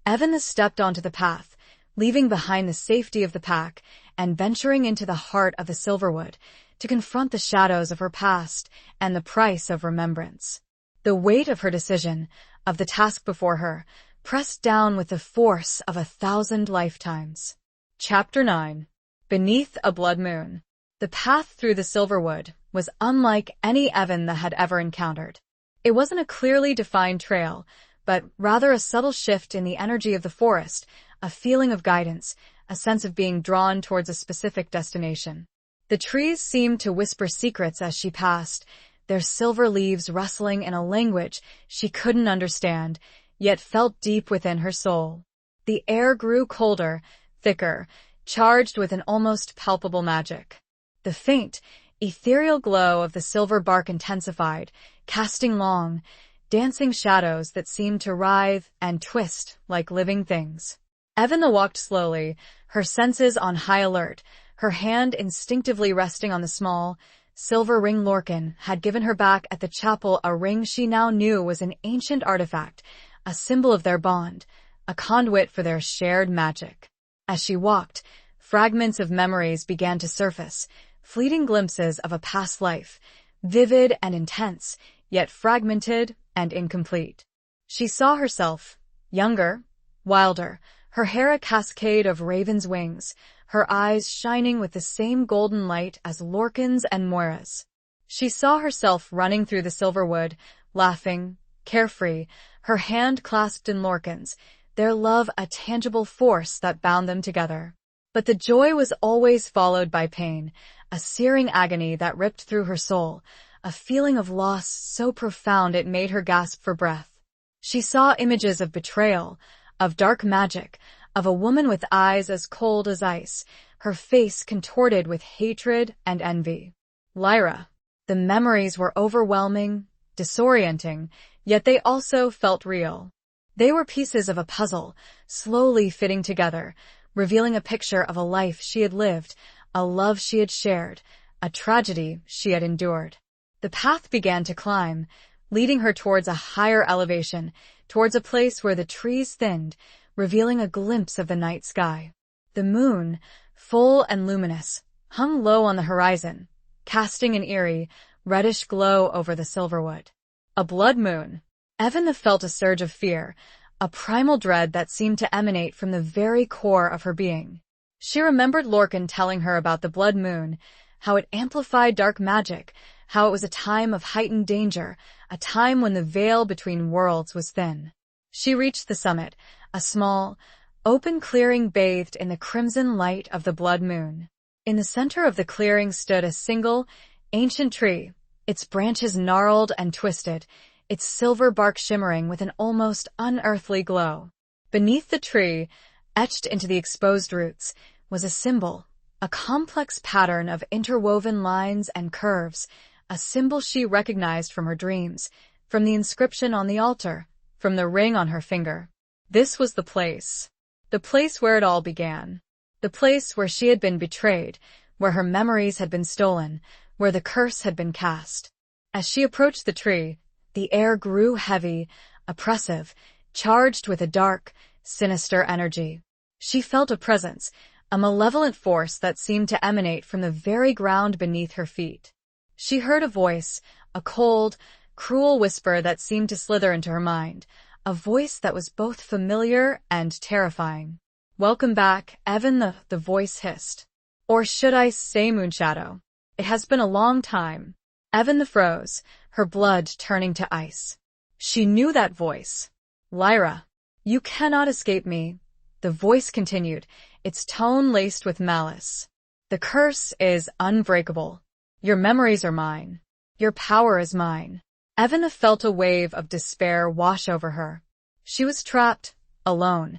Evelyn stepped onto the path, leaving behind the safety of the pack and venturing into the heart of the Silverwood to confront the shadows of her past and the price of remembrance. The weight of her decision, of the task before her, pressed down with the force of 1,000 lifetimes. Chapter 9. Beneath a Blood Moon. The path through the Silverwood was unlike any Evan that had ever encountered. It wasn't a clearly defined trail, but rather a subtle shift in the energy of the forest, a feeling of guidance, a sense of being drawn towards a specific destination. The trees seemed to whisper secrets as she passed, their silver leaves rustling in a language she couldn't understand, yet felt deep within her soul. The air grew colder, thicker, charged with an almost palpable magic. The faint, ethereal glow of the silver bark intensified, casting long, dancing shadows that seemed to writhe and twist like living things. Evelyn walked slowly, her senses on high alert, her hand instinctively resting on the small, silver ring Lorcan had given her back at the chapel, a ring she now knew was an ancient artifact, a symbol of their bond, a conduit for their shared magic. As she walked, fragments of memories began to surface, fleeting glimpses of a past life, vivid and intense, yet fragmented and incomplete. She saw herself, younger, wilder, her hair a cascade of raven's wings, her eyes shining with the same golden light as Lorcan's and Moira's. She saw herself running through the Silverwood, laughing, carefree, her hand clasped in Lorcan's, their love a tangible force that bound them together. But the joy was always followed by pain, a searing agony that ripped through her soul, a feeling of loss so profound it made her gasp for breath. She saw images of betrayal, of dark magic, of a woman with eyes as cold as ice, her face contorted with hatred and envy. Lyra. The memories were overwhelming, disorienting, yet they also felt real. They were pieces of a puzzle, slowly fitting together, revealing a picture of a life she had lived, a love she had shared, a tragedy she had endured. The path began to climb, leading her towards a higher elevation, towards a place where the trees thinned, revealing a glimpse of the night sky. The moon, full and luminous, hung low on the horizon, casting an eerie, reddish glow over the Silverwood. A blood moon. Evelyn felt a surge of fear, a primal dread that seemed to emanate from the very core of her being. She remembered Lorcan telling her about the blood moon, how it amplified dark magic, how it was a time of heightened danger, a time when the veil between worlds was thin. She reached the summit, a small, open clearing bathed in the crimson light of the blood moon. In the center of the clearing stood a single, ancient tree, its branches gnarled and twisted, its silver bark shimmering with an almost unearthly glow. Beneath the tree, etched into the exposed roots, was a symbol, a complex pattern of interwoven lines and curves, a symbol she recognized from her dreams, from the inscription on the altar, from the ring on her finger. This was the place where it all began, the place where she had been betrayed, where her memories had been stolen, where the curse had been cast. As she approached the tree, the air grew heavy, oppressive, charged with a dark, sinister energy. She felt a presence, a malevolent force that seemed to emanate from the very ground beneath her feet. She heard a voice, a cold, cruel whisper that seemed to slither into her mind, a voice that was both familiar and terrifying. "Welcome back, Evan," the voice hissed. "Or should I say Moonshadow? It has been a long time." Evan froze, her blood turning to ice. She knew that voice. Lyra, you cannot escape me. The voice continued, its tone laced with malice. The curse is unbreakable. Your memories are mine. Your power is mine. Evan felt a wave of despair wash over her. She was trapped, alone,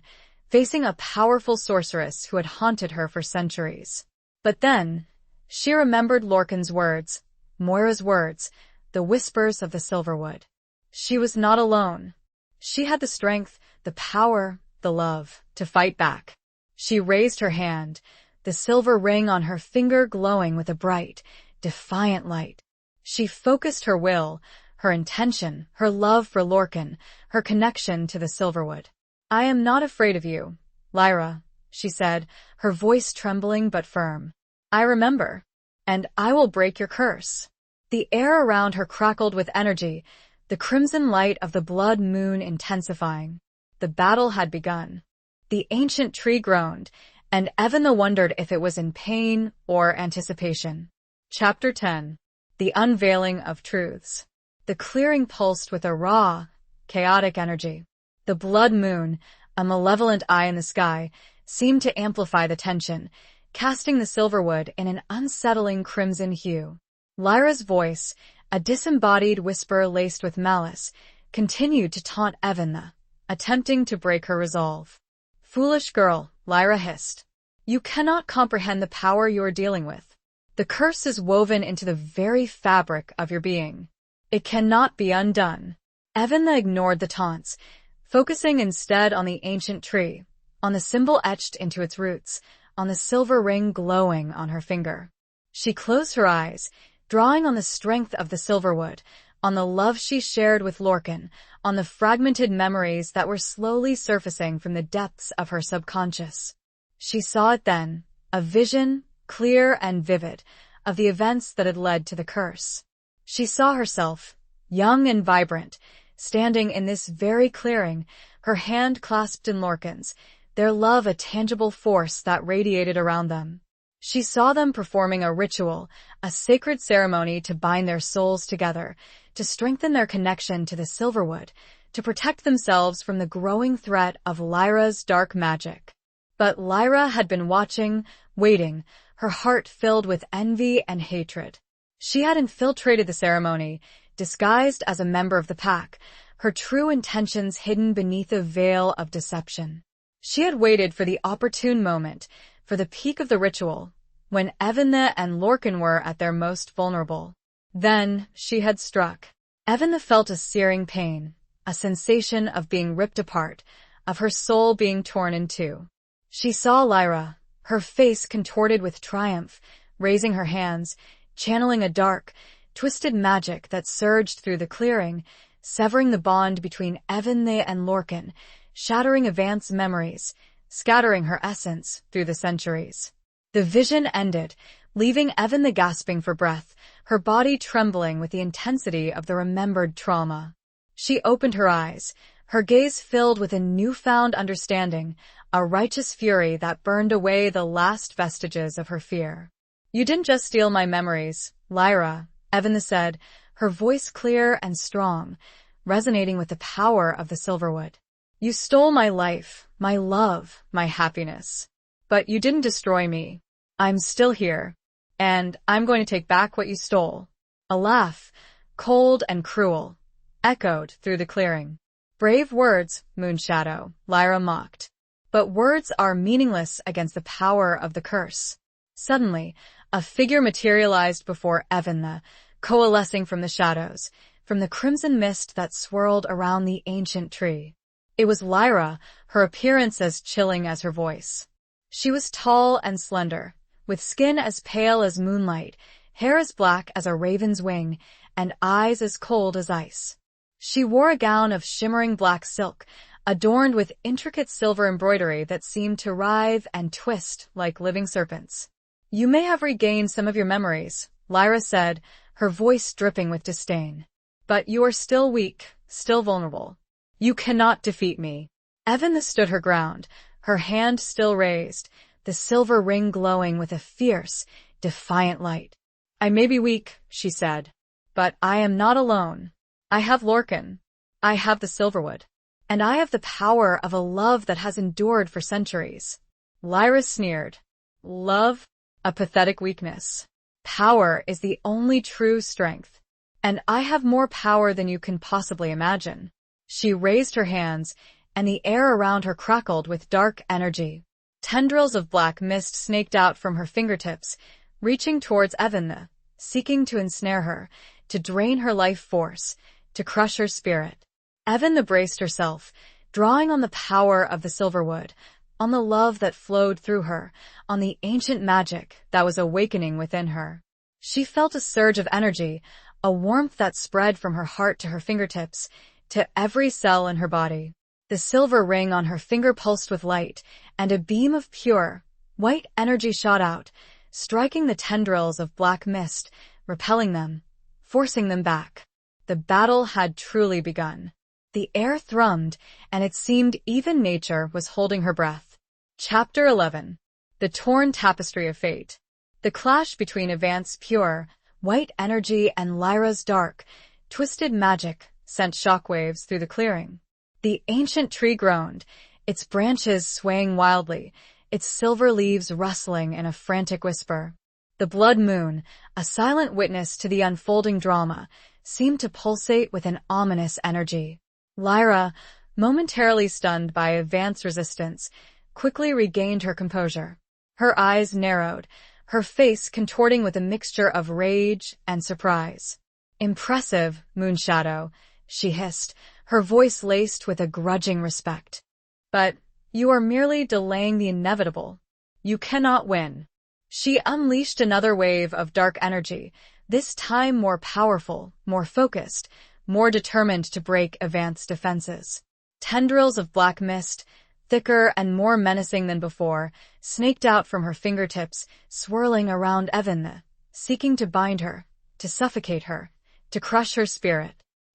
facing a powerful sorceress who had haunted her for centuries. But then, she remembered Lorcan's words, Moira's words, the whispers of the Silverwood. She was not alone. She had the strength, the power, the love, to fight back. She raised her hand, the silver ring on her finger glowing with a bright, defiant light. She focused her will, her intention, her love for Lorcan, her connection to the Silverwood. I am not afraid of you, Lyra, she said, her voice trembling but firm. I remember, and I will break your curse. The air around her crackled with energy, the crimson light of the blood moon intensifying. The battle had begun. The ancient tree groaned, and Evan wondered if it was in pain or anticipation. Chapter 10. The Unveiling of Truths. The clearing pulsed with a raw, chaotic energy. The blood moon, a malevolent eye in the sky, seemed to amplify the tension, casting the Silverwood in an unsettling crimson hue. Lyra's voice, a disembodied whisper laced with malice, continued to taunt Evan, attempting to break her resolve. Foolish girl, Lyra hissed. You cannot comprehend the power you are dealing with. The curse is woven into the very fabric of your being. It cannot be undone. Evan ignored the taunts, focusing instead on the ancient tree, on the symbol etched into its roots, on the silver ring glowing on her finger. She closed her eyes, drawing on the strength of the Silverwood, on the love she shared with Lorcan, on the fragmented memories that were slowly surfacing from the depths of her subconscious. She saw it then, a vision, clear and vivid, of the events that had led to the curse. She saw herself, young and vibrant, standing in this very clearing, her hand clasped in Lorcan's, their love a tangible force that radiated around them. She saw them performing a ritual, a sacred ceremony to bind their souls together, to strengthen their connection to the Silverwood, to protect themselves from the growing threat of Lyra's dark magic. But Lyra had been watching, waiting, her heart filled with envy and hatred. She had infiltrated the ceremony, disguised as a member of the pack, her true intentions hidden beneath a veil of deception. She had waited for the opportune moment, for the peak of the ritual, when Evan and Lorcan were at their most vulnerable. Then she had struck. Evan felt a searing pain, a sensation of being ripped apart, of her soul being torn in two. She saw Lyra, her face contorted with triumph, raising her hands, channeling a dark, twisted magic that surged through the clearing, severing the bond between Evan and Lorcan, shattering Avant's memories, scattering her essence through the centuries. The vision ended, leaving Evan gasping for breath, her body trembling with the intensity of the remembered trauma. She opened her eyes, her gaze filled with a newfound understanding, a righteous fury that burned away the last vestiges of her fear. You didn't just steal my memories, Lyra, Evan said, her voice clear and strong, resonating with the power of the Silverwood. You stole my life, my love, my happiness. But you didn't destroy me. I'm still here, and I'm going to take back what you stole. A laugh, cold and cruel, echoed through the clearing. Brave words, Moonshadow, Lyra mocked. But words are meaningless against the power of the curse. Suddenly, a figure materialized before Evan, coalescing from the shadows, from the crimson mist that swirled around the ancient tree. It was Lyra, her appearance as chilling as her voice. She was tall and slender, with skin as pale as moonlight, hair as black as a raven's wing, and eyes as cold as ice. She wore a gown of shimmering black silk, adorned with intricate silver embroidery that seemed to writhe and twist like living serpents. You may have regained some of your memories, Lyra said, her voice dripping with disdain. But you are still weak, still vulnerable. You cannot defeat me. Evan stood her ground, her hand still raised, the silver ring glowing with a fierce, defiant light. I may be weak, she said, but I am not alone. I have Lorcan. I have the silverwood. And I have the power of a love that has endured for centuries. Lyra sneered. Love? A pathetic weakness. Power is the only true strength. And I have more power than you can possibly imagine. She raised her hands, and the air around her crackled with dark energy. Tendrils of black mist snaked out from her fingertips, reaching towards Evan, seeking to ensnare her, to drain her life force, to crush her spirit. Evan braced herself, drawing on the power of the silverwood, on the love that flowed through her, on the ancient magic that was awakening within her. She felt a surge of energy, a warmth that spread from her heart to her fingertips, to every cell in her body. The silver ring on her finger pulsed with light, and a beam of pure, white energy shot out, striking the tendrils of black mist, repelling them, forcing them back. The battle had truly begun. The air thrummed, and it seemed even nature was holding her breath. Chapter 11. The Torn Tapestry of Fate. The clash between Avant's pure, white energy and Lyra's dark, twisted magic sent shockwaves through the clearing. The ancient tree groaned, its branches swaying wildly, its silver leaves rustling in a frantic whisper. The blood moon, a silent witness to the unfolding drama, seemed to pulsate with an ominous energy. Lyra, momentarily stunned by Avant's resistance, quickly regained her composure. Her eyes narrowed, her face contorting with a mixture of rage and surprise. Impressive, Moonshadow, she hissed, her voice laced with a grudging respect. But you are merely delaying the inevitable. You cannot win. She unleashed another wave of dark energy, this time more powerful, more focused, more determined to break Avant's defenses. Tendrils of black mist, thicker and more menacing than before, snaked out from her fingertips, swirling around Evan, seeking to bind her, to suffocate her, to crush her spirit.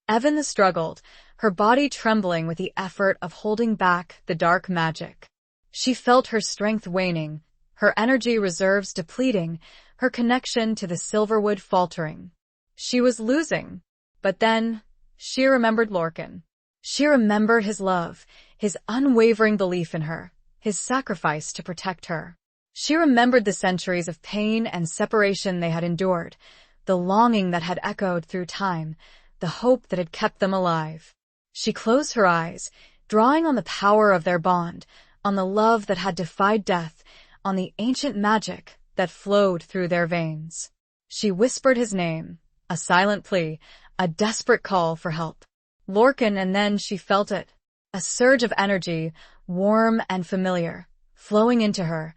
Evan struggled, her body trembling with the effort of holding back the dark magic. She felt her strength waning, her energy reserves depleting, her connection to the silverwood faltering. She was losing. But then, she remembered Lorcan. She remembered his love, his unwavering belief in her, his sacrifice to protect her. She remembered the centuries of pain and separation they had endured, the longing that had echoed through time, the hope that had kept them alive. She closed her eyes, drawing on the power of their bond, on the love that had defied death, on the ancient magic that flowed through their veins. She whispered his name, a silent plea, a desperate call for help. Lorcan, and then she felt it. A surge of energy, warm and familiar, flowing into her,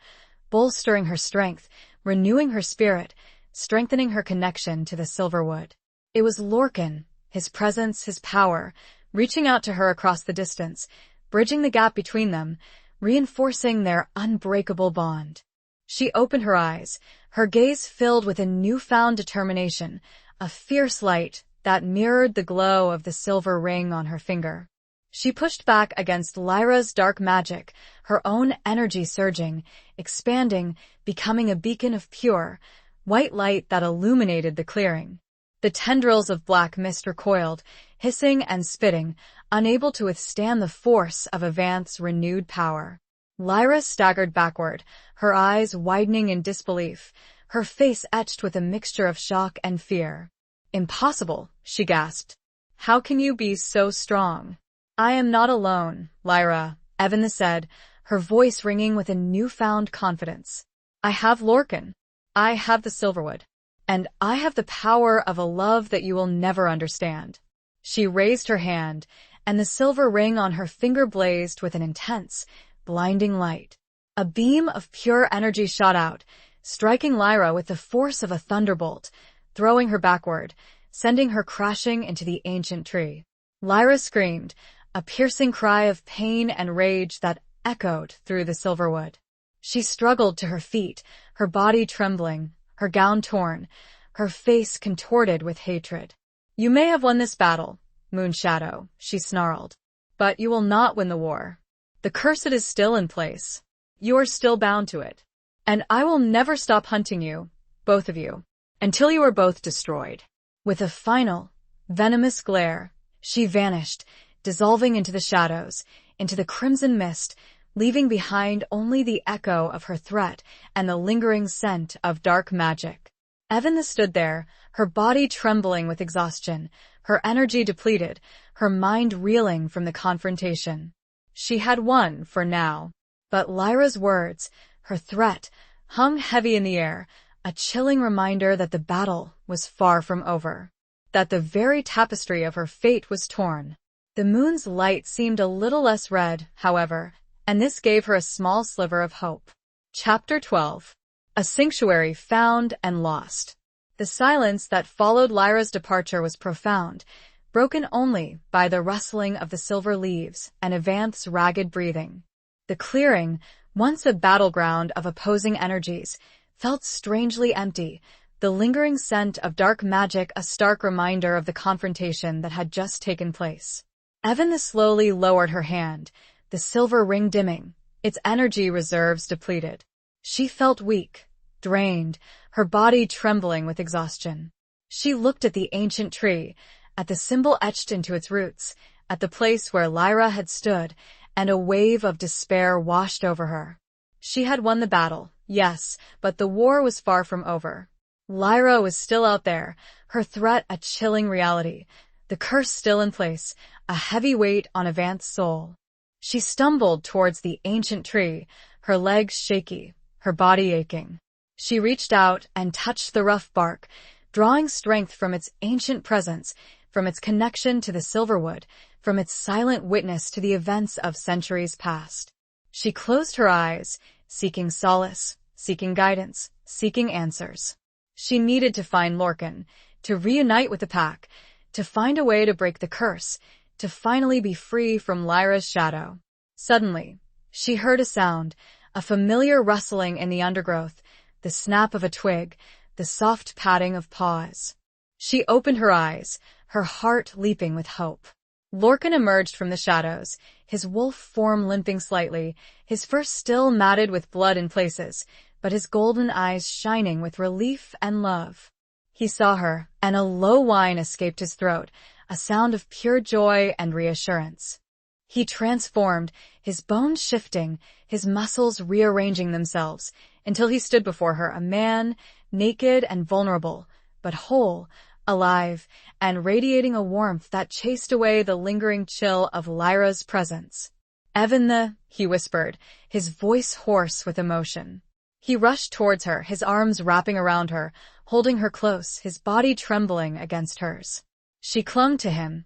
bolstering her strength, renewing her spirit, strengthening her connection to the silverwood. It was Lorcan, his presence, his power, reaching out to her across the distance, bridging the gap between them, reinforcing their unbreakable bond. She opened her eyes, her gaze filled with a newfound determination, a fierce light that mirrored the glow of the silver ring on her finger. She pushed back against Lyra's dark magic, her own energy surging, expanding, becoming a beacon of pure, white light that illuminated the clearing. The tendrils of black mist recoiled, hissing and spitting, unable to withstand the force of Avant's renewed power. Lyra staggered backward, her eyes widening in disbelief, her face etched with a mixture of shock and fear. "Impossible," she gasped. "How can you be so strong?" "I am not alone, Lyra," Evan said, her voice ringing with a newfound confidence. "I have Lorcan. I have the silverwood. And I have the power of a love that you will never understand." She raised her hand, and the silver ring on her finger blazed with an intense, blinding light. A beam of pure energy shot out, striking Lyra with the force of a thunderbolt, throwing her backward, sending her crashing into the ancient tree. Lyra screamed, a piercing cry of pain and rage that echoed through the silverwood. She struggled to her feet, her body trembling, her gown torn, her face contorted with hatred. "You may have won this battle, Moonshadow," she snarled, "but you will not win the war. The Cursed is still in place. You are still bound to it. And I will never stop hunting you, both of you, until you are both destroyed." With a final, venomous glare, She vanished, dissolving into the shadows, into the crimson mist, leaving behind only the echo of her threat and the lingering scent of dark magic. Evan stood there, her body trembling with exhaustion, her energy depleted, her mind reeling from the confrontation. She had won for now. But Lyra's words, her threat, hung heavy in the air, a chilling reminder that the battle was far from over. That the very tapestry of her fate was torn. The moon's light seemed a little less red, however, and this gave her a small sliver of hope. Chapter 12. A Sanctuary Found and Lost. The silence that followed Lyra's departure was profound, broken only by the rustling of the silver leaves and Evanth's ragged breathing. The clearing, once a battleground of opposing energies, felt strangely empty, the lingering scent of dark magic a stark reminder of the confrontation that had just taken place. Evan slowly lowered her hand, the silver ring dimming, its energy reserves depleted. She felt weak, drained, her body trembling with exhaustion. She looked at the ancient tree, at the symbol etched into its roots, at the place where Lyra had stood, and a wave of despair washed over her. She had won the battle, yes, but the war was far from over. Lyra was still out there, her threat a chilling reality, the curse still in place, a heavy weight on Evanth's soul. She stumbled towards the ancient tree, her legs shaky, her body aching. She reached out and touched the rough bark, drawing strength from its ancient presence, from its connection to the silverwood, from its silent witness to the events of centuries past. She closed her eyes, seeking solace, seeking guidance, seeking answers. She needed to find Lorcan, to reunite with the pack, to find a way to break the curse, to finally be free from Lyra's shadow. Suddenly, she heard a sound, a familiar rustling in the undergrowth, the snap of a twig, the soft padding of paws. She opened her eyes, her heart leaping with hope. Lorcan emerged from the shadows, his wolf form limping slightly, his fur still matted with blood in places, but his golden eyes shining with relief and love. He saw her, and a low whine escaped his throat, a sound of pure joy and reassurance. He transformed, his bones shifting, his muscles rearranging themselves, until he stood before her a man, naked and vulnerable, but whole, alive, and radiating a warmth that chased away the lingering chill of Lyra's presence. "Evan he whispered, his voice hoarse with emotion. He rushed towards her, his arms wrapping around her, holding her close, his body trembling against hers. She clung to him,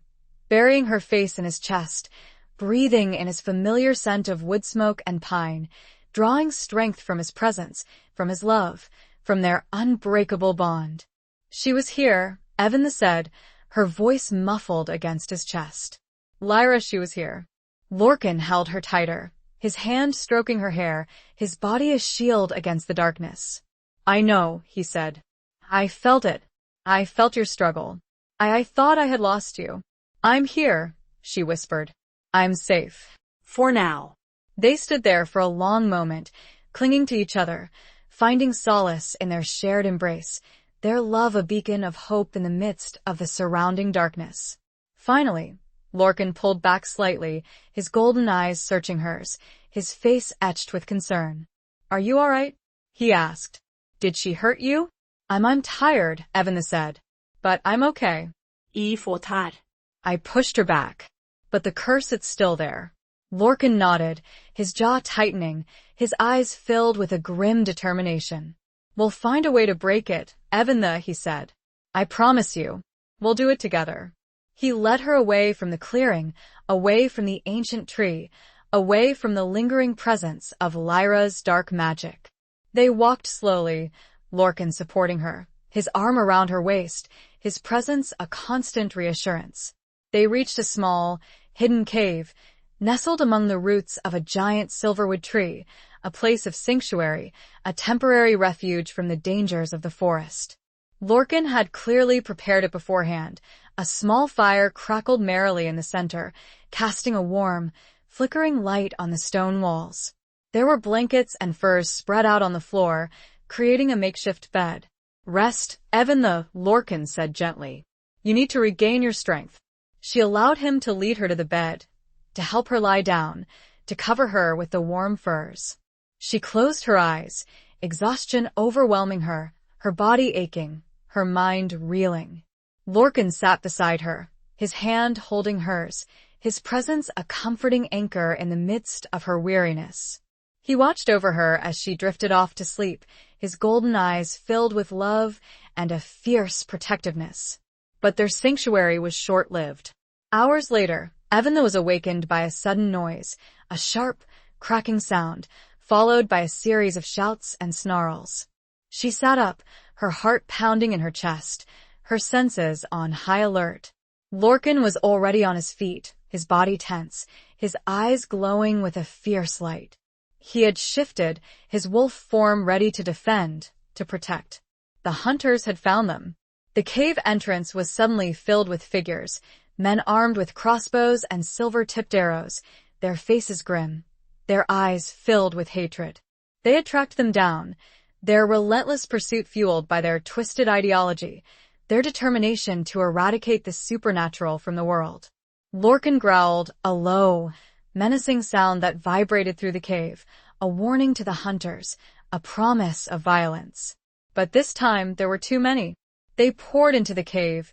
burying her face in his chest, breathing in his familiar scent of wood smoke and pine, drawing strength from his presence, from his love, from their unbreakable bond. She was here, Evan said, her voice muffled against his chest. Lyra, she was here. Lorcan held her tighter, his hand stroking her hair, his body a shield against the darkness. "I know," he said. "I felt it. I felt your struggle. I thought I had lost you. I'm here," she whispered. "I'm safe. For now." They stood there for a long moment, clinging to each other, finding solace in their shared embrace, their love a beacon of hope in the midst of the surrounding darkness. Finally, Lorcan pulled back slightly, his golden eyes searching hers, his face etched with concern. "Are you all right?" he asked. "Did she hurt you?" I'm tired," Evan said. "But I'm okay." I pushed her back. "But the curse, it's still there." Lorcan nodded, his jaw tightening, his eyes filled with a grim determination. "We'll find a way to break it, Evan he said. "I promise you. We'll do it together." He led her away from the clearing, away from the ancient tree, away from the lingering presence of Lyra's dark magic. They walked slowly, Lorcan supporting her, his arm around her waist, his presence a constant reassurance. They reached a small, hidden cave, nestled among the roots of a giant silverwood tree, a place of sanctuary, a temporary refuge from the dangers of the forest. Lorcan had clearly prepared it beforehand. A small fire crackled merrily in the center, casting a warm, flickering light on the stone walls. There were blankets and furs spread out on the floor, creating a makeshift bed. "Rest, Evan Lorcan said gently. "You need to regain your strength." She allowed him to lead her to the bed, to help her lie down, to cover her with the warm furs. She closed her eyes, exhaustion overwhelming her, her body aching, her mind reeling. Lorcan sat beside her, his hand holding hers, his presence a comforting anchor in the midst of her weariness. He watched over her as she drifted off to sleep, his golden eyes filled with love and a fierce protectiveness. But their sanctuary was short-lived. Hours later, Evan was awakened by a sudden noise, a sharp, cracking sound, followed by a series of shouts and snarls. She sat up, her heart pounding in her chest, her senses on high alert. Lorcan was already on his feet, his body tense, his eyes glowing with a fierce light. He had shifted, his wolf form ready to defend, to protect. The hunters had found them. The cave entrance was suddenly filled with figures, men armed with crossbows and silver-tipped arrows, their faces grim, their eyes filled with hatred. They had tracked them down, their relentless pursuit fueled by their twisted ideology, their determination to eradicate the supernatural from the world. Lorcan growled, a low, menacing sound that vibrated through the cave, a warning to the hunters, a promise of violence. But this time there were too many. They poured into the cave,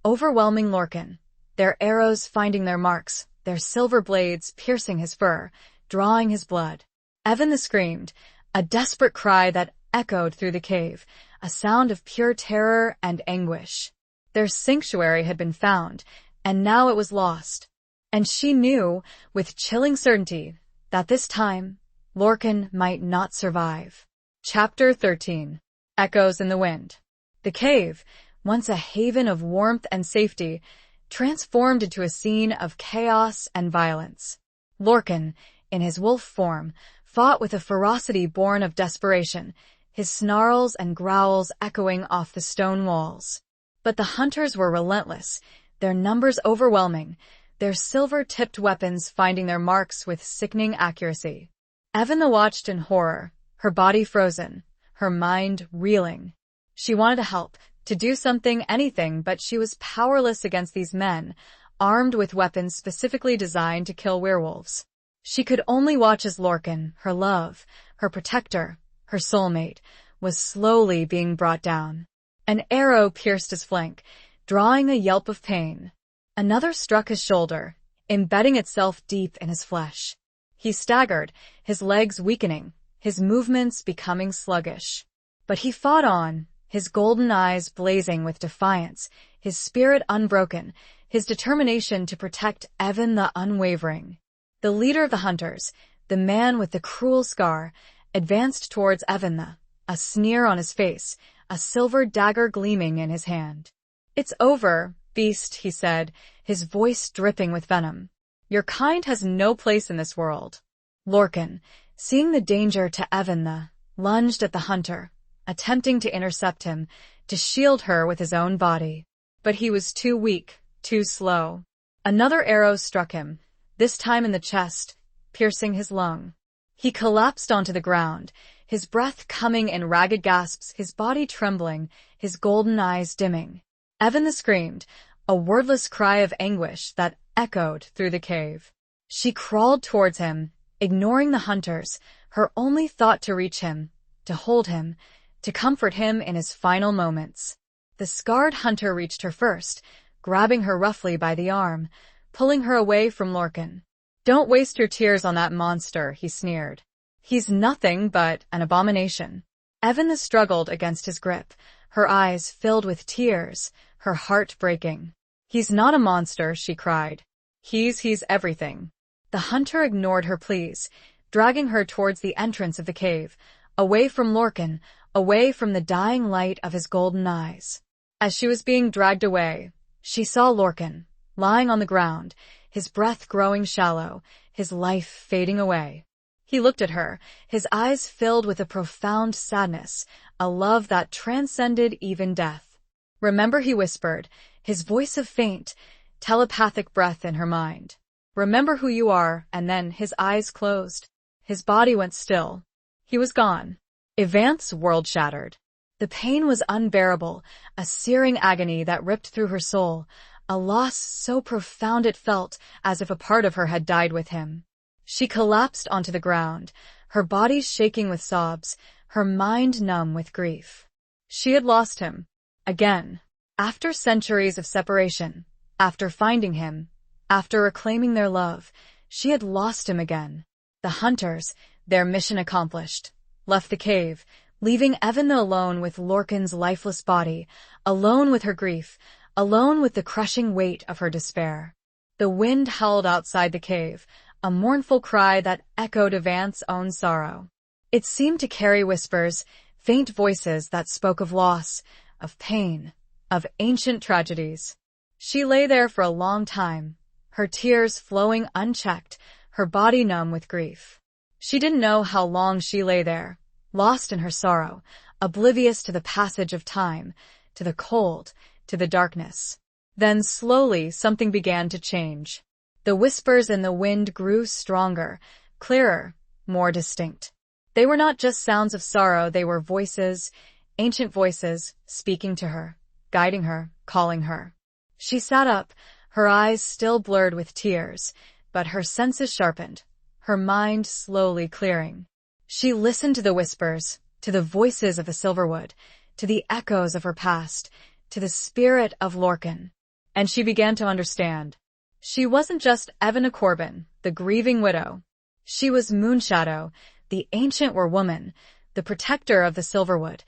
overwhelming Lorcan, their arrows finding their marks, their silver blades piercing his fur, drawing his blood. Evan screamed, a desperate cry that echoed through the cave, a sound of pure terror and anguish. Their sanctuary had been found, and now it was lost. And she knew, with chilling certainty, that this time, Lorcan might not survive. Chapter 13. Echoes in the Wind. The cave, once a haven of warmth and safety, transformed into a scene of chaos and violence. Lorcan, in his wolf form, fought with a ferocity born of desperation, his snarls and growls echoing off the stone walls. But the hunters were relentless, their numbers overwhelming, their silver-tipped weapons finding their marks with sickening accuracy. Evan watched in horror, her body frozen, her mind reeling. She wanted to help, to do something, anything, but she was powerless against these men, armed with weapons specifically designed to kill werewolves. She could only watch as Lorcan, her love, her protector, her soulmate, was slowly being brought down. An arrow pierced his flank, drawing a yelp of pain. Another struck his shoulder, embedding itself deep in his flesh. He staggered, his legs weakening, his movements becoming sluggish. But he fought on, his golden eyes blazing with defiance, his spirit unbroken, his determination to protect Evan the unwavering. The leader of the hunters, the man with the cruel scar, advanced towards Evan, a sneer on his face, a silver dagger gleaming in his hand. "It's over, beast," he said, his voice dripping with venom. "Your kind has no place in this world." Lorcan, seeing the danger to Evan, lunged at the hunter, attempting to intercept him, to shield her with his own body. But he was too weak, too slow. Another arrow struck him, this time in the chest, piercing his lung. He collapsed onto the ground, his breath coming in ragged gasps, his body trembling, his golden eyes dimming. Evan screamed, a wordless cry of anguish that echoed through the cave. She crawled towards him, ignoring the hunters, her only thought to reach him, to hold him, to comfort him in his final moments. The scarred hunter reached her first, grabbing her roughly by the arm, pulling her away from Lorcan. "Don't waste your tears on that monster," he sneered. "He's nothing but an abomination." Evan struggled against his grip, her eyes filled with tears, her heart breaking. "He's not a monster," she cried. He's everything." The hunter ignored her pleas, dragging her towards the entrance of the cave, away from Lorcan, away from the dying light of his golden eyes. As she was being dragged away, she saw Lorcan, lying on the ground, his breath growing shallow, his life fading away. He looked at her, his eyes filled with a profound sadness, a love that transcended even death. "Remember," he whispered, his voice of faint, telepathic breath in her mind. "Remember who you are," and then his eyes closed. His body went still. He was gone. Evan's world shattered. The pain was unbearable, a searing agony that ripped through her soul, a loss so profound it felt as if a part of her had died with him. She collapsed onto the ground, her body shaking with sobs, her mind numb with grief. She had lost him. Again. After centuries of separation, after finding him, after reclaiming their love, she had lost him again. The hunters, their mission accomplished, left the cave, leaving Evan alone with Lorcan's lifeless body, alone with her grief, alone with the crushing weight of her despair. The wind howled outside the cave, a mournful cry that echoed Evan's own sorrow. It seemed to carry whispers, faint voices that spoke of loss, of pain, of ancient tragedies. She lay there for a long time, her tears flowing unchecked, her body numb with grief. She didn't know how long she lay there, lost in her sorrow, oblivious to the passage of time, to the cold, to the darkness. Then slowly something began to change. The whispers in the wind grew stronger, clearer, more distinct. They were not just sounds of sorrow, they were voices, ancient voices, speaking to her, guiding her, calling her. She sat up, her eyes still blurred with tears, but her senses sharpened, her mind slowly clearing. She listened to the whispers, to the voices of the Silverwood, to the echoes of her past, to the spirit of Lorcan. And she began to understand. She wasn't just Evan Corbin, the grieving widow. She was Moonshadow, the ancient werewoman, the protector of the Silverwood,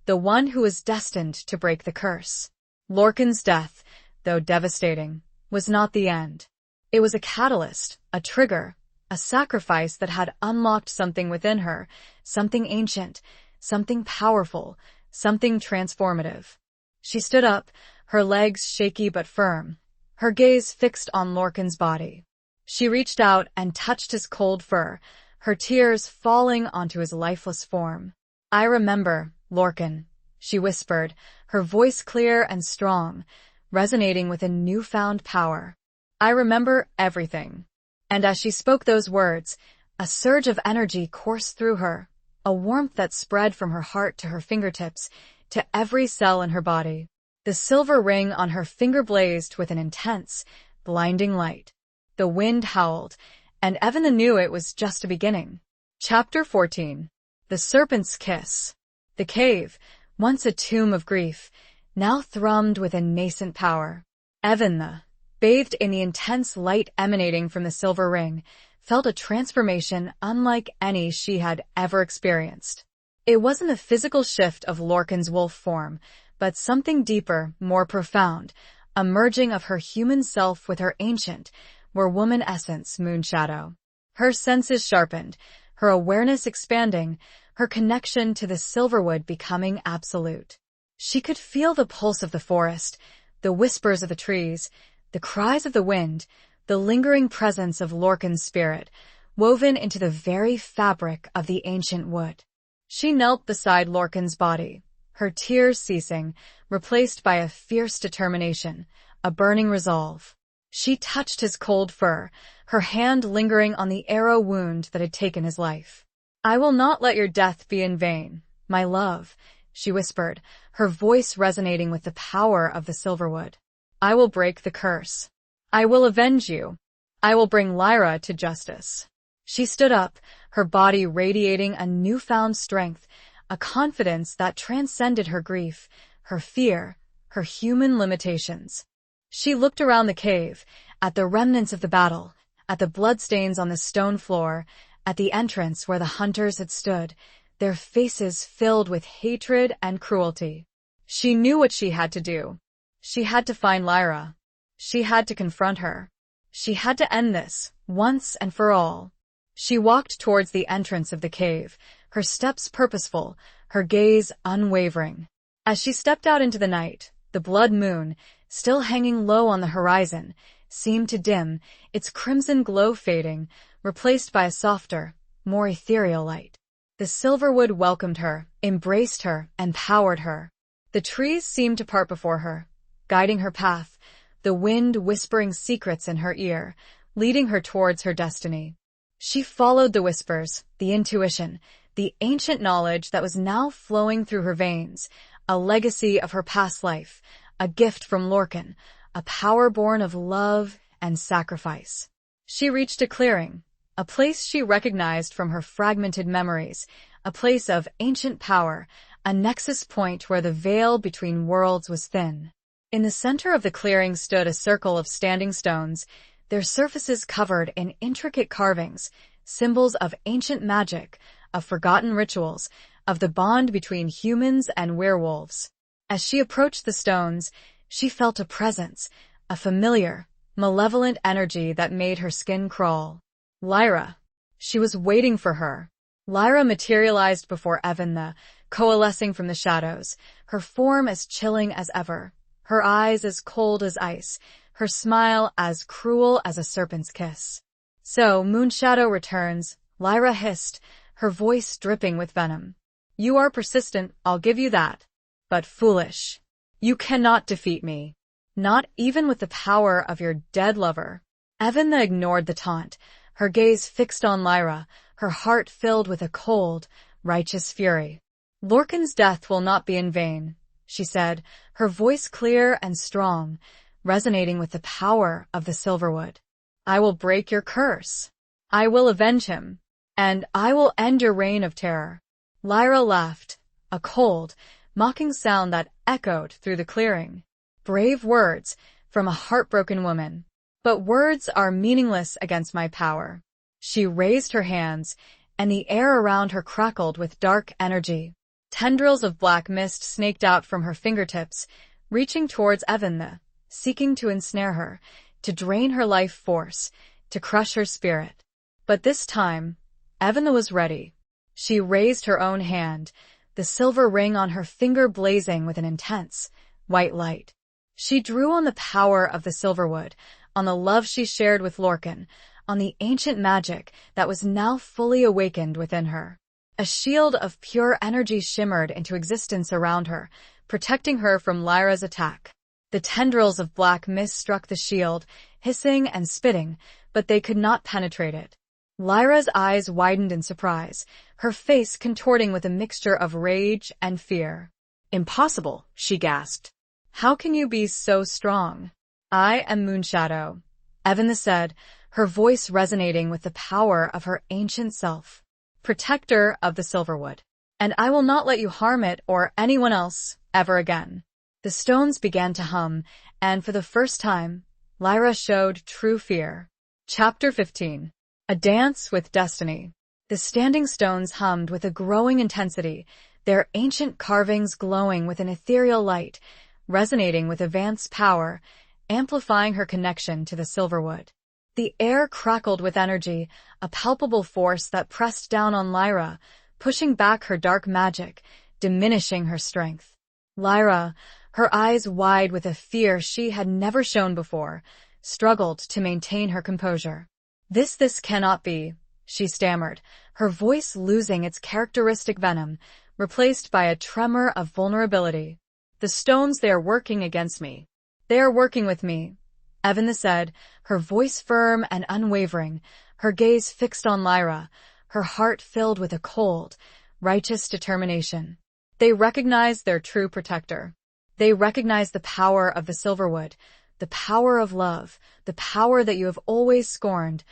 the one who was destined to break the curse. Lorcan's death, though devastating, was not the end. It was a catalyst, a trigger, a sacrifice that had unlocked something within her, something ancient, something powerful, something transformative. She stood up, her legs shaky but firm, her gaze fixed on Lorcan's body. She reached out and touched his cold fur, her tears falling onto his lifeless form. "I remember, Lorcan," she whispered, her voice clear and strong, resonating with a newfound power. "I remember everything." And as she spoke those words, a surge of energy coursed through her, a warmth that spread from her heart to her fingertips, to every cell in her body. The silver ring on her finger blazed with an intense, blinding light. The wind howled, and Evan knew it was just a beginning. Chapter 14. The Serpent's Kiss. The cave, once a tomb of grief, now thrummed with a nascent power. Evan, bathed in the intense light emanating from the silver ring, felt a transformation unlike any she had ever experienced. It wasn't a physical shift of Lorcan's wolf form, but something deeper, more profound, a merging of her human self with her ancient, werewoman essence, Moonshadow. Her senses sharpened, her awareness expanding, her connection to the Silverwood becoming absolute. She could feel the pulse of the forest, the whispers of the trees, the cries of the wind, the lingering presence of Lorcan's spirit, woven into the very fabric of the ancient wood. She knelt beside Lorcan's body, her tears ceasing, replaced by a fierce determination, a burning resolve. She touched his cold fur, her hand lingering on the arrow wound that had taken his life. "I will not let your death be in vain, my love," she whispered, her voice resonating with the power of the Silverwood. "I will break the curse. I will avenge you. I will bring Lyra to justice." She stood up, her body radiating a newfound strength, a confidence that transcended her grief, her fear, her human limitations. She looked around the cave, at the remnants of the battle, at the bloodstains on the stone floor, at the entrance where the hunters had stood, their faces filled with hatred and cruelty. She knew what she had to do. She had to find Lyra. She had to confront her. She had to end this, once and for all. She walked towards the entrance of the cave, her steps purposeful, her gaze unwavering. As she stepped out into the night, the blood moon, still hanging low on the horizon, seemed to dim, its crimson glow fading, replaced by a softer, more ethereal light. The Silverwood welcomed her, embraced her, empowered her. The trees seemed to part before her, guiding her path, the wind whispering secrets in her ear, leading her towards her destiny. She followed the whispers, the intuition, the ancient knowledge that was now flowing through her veins, a legacy of her past life, a gift from Lorcan, a power born of love and sacrifice. She reached a clearing, a place she recognized from her fragmented memories, a place of ancient power, a nexus point where the veil between worlds was thin. In the center of the clearing stood a circle of standing stones, their surfaces covered in intricate carvings, symbols of ancient magic, of forgotten rituals, of the bond between humans and werewolves. As she approached the stones, she felt a presence, a familiar, malevolent energy that made her skin crawl. Lyra. She was waiting for her. Lyra materialized before Evan, coalescing from the shadows, her form as chilling as ever, her eyes as cold as ice, her smile as cruel as a serpent's kiss. "So, Moonshadow returns," Lyra hissed, her voice dripping with venom. "You are persistent, I'll give you that. But foolish. You cannot defeat me. Not even with the power of your dead lover." Evan ignored the taunt, her gaze fixed on Lyra, her heart filled with a cold, righteous fury. "Lorcan's death will not be in vain," she said, her voice clear and strong, resonating with the power of the Silverwood. "I will break your curse. I will avenge him. And I will end your reign of terror." Lyra laughed, a cold, mocking sound that echoed through the clearing. Brave words from a heartbroken woman. But words are meaningless against my power. She raised her hands, and the air around her crackled with dark energy. Tendrils of black mist snaked out from her fingertips, reaching towards Evan, seeking to ensnare her, to drain her life force, to crush her spirit. But this time, Evan was ready. She raised her own hand, the silver ring on her finger blazing with an intense, white light. She drew on the power of the Silverwood, on the love she shared with Lorcan, on the ancient magic that was now fully awakened within her. A shield of pure energy shimmered into existence around her, protecting her from Lyra's attack. The tendrils of black mist struck the shield, hissing and spitting, but they could not penetrate it. Lyra's eyes widened in surprise, her face contorting with a mixture of rage and fear. "Impossible," she gasped. "How can you be so strong?" "I am Moonshadow," Evan said, her voice resonating with the power of her ancient self. "Protector of the Silverwood. And I will not let you harm it or anyone else ever again." The stones began to hum, and for the first time, Lyra showed true fear. Chapter 15. A Dance with Destiny. The standing stones hummed with a growing intensity, their ancient carvings glowing with an ethereal light, resonating with Avant's power, amplifying her connection to the Silverwood. The air crackled with energy, a palpable force that pressed down on Lyra, pushing back her dark magic, diminishing her strength. Lyra, her eyes wide with a fear she had never shown before, struggled to maintain her composure. This cannot be," she stammered, her voice losing its characteristic venom, replaced by a tremor of vulnerability. "The stones, they are working against me. They are working with me," Evan said, her voice firm and unwavering, her gaze fixed on Lyra, her heart filled with a cold, righteous determination. "They recognize their true protector. They recognize the power of the Silverwood, the power of love, the power that you have always scorned,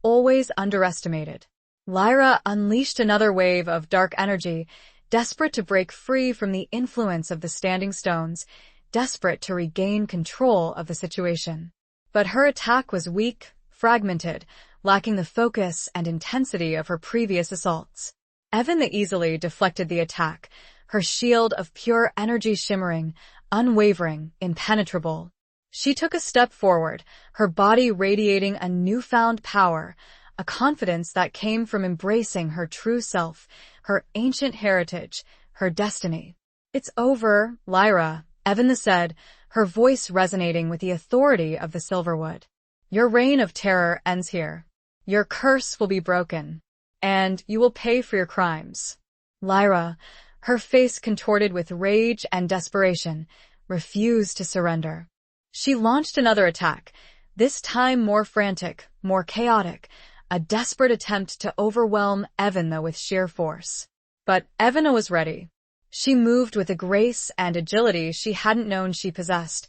always underestimated." Lyra unleashed another wave of dark energy, desperate to break free from the influence of the standing stones, desperate to regain control of the situation. But her attack was weak, fragmented, lacking the focus and intensity of her previous assaults. Evan easily deflected the attack, her shield of pure energy shimmering, unwavering, impenetrable. She took a step forward, her body radiating a newfound power, a confidence that came from embracing her true self, her ancient heritage, her destiny. "It's over, Lyra," Evan said, her voice resonating with the authority of the Silverwood. "Your reign of terror ends here. Your curse will be broken, and you will pay for your crimes." Lyra, her face contorted with rage and desperation, refused to surrender. She launched another attack, this time more frantic, more chaotic, a desperate attempt to overwhelm Evan with sheer force. But Evan was ready. She moved with a grace and agility she hadn't known she possessed,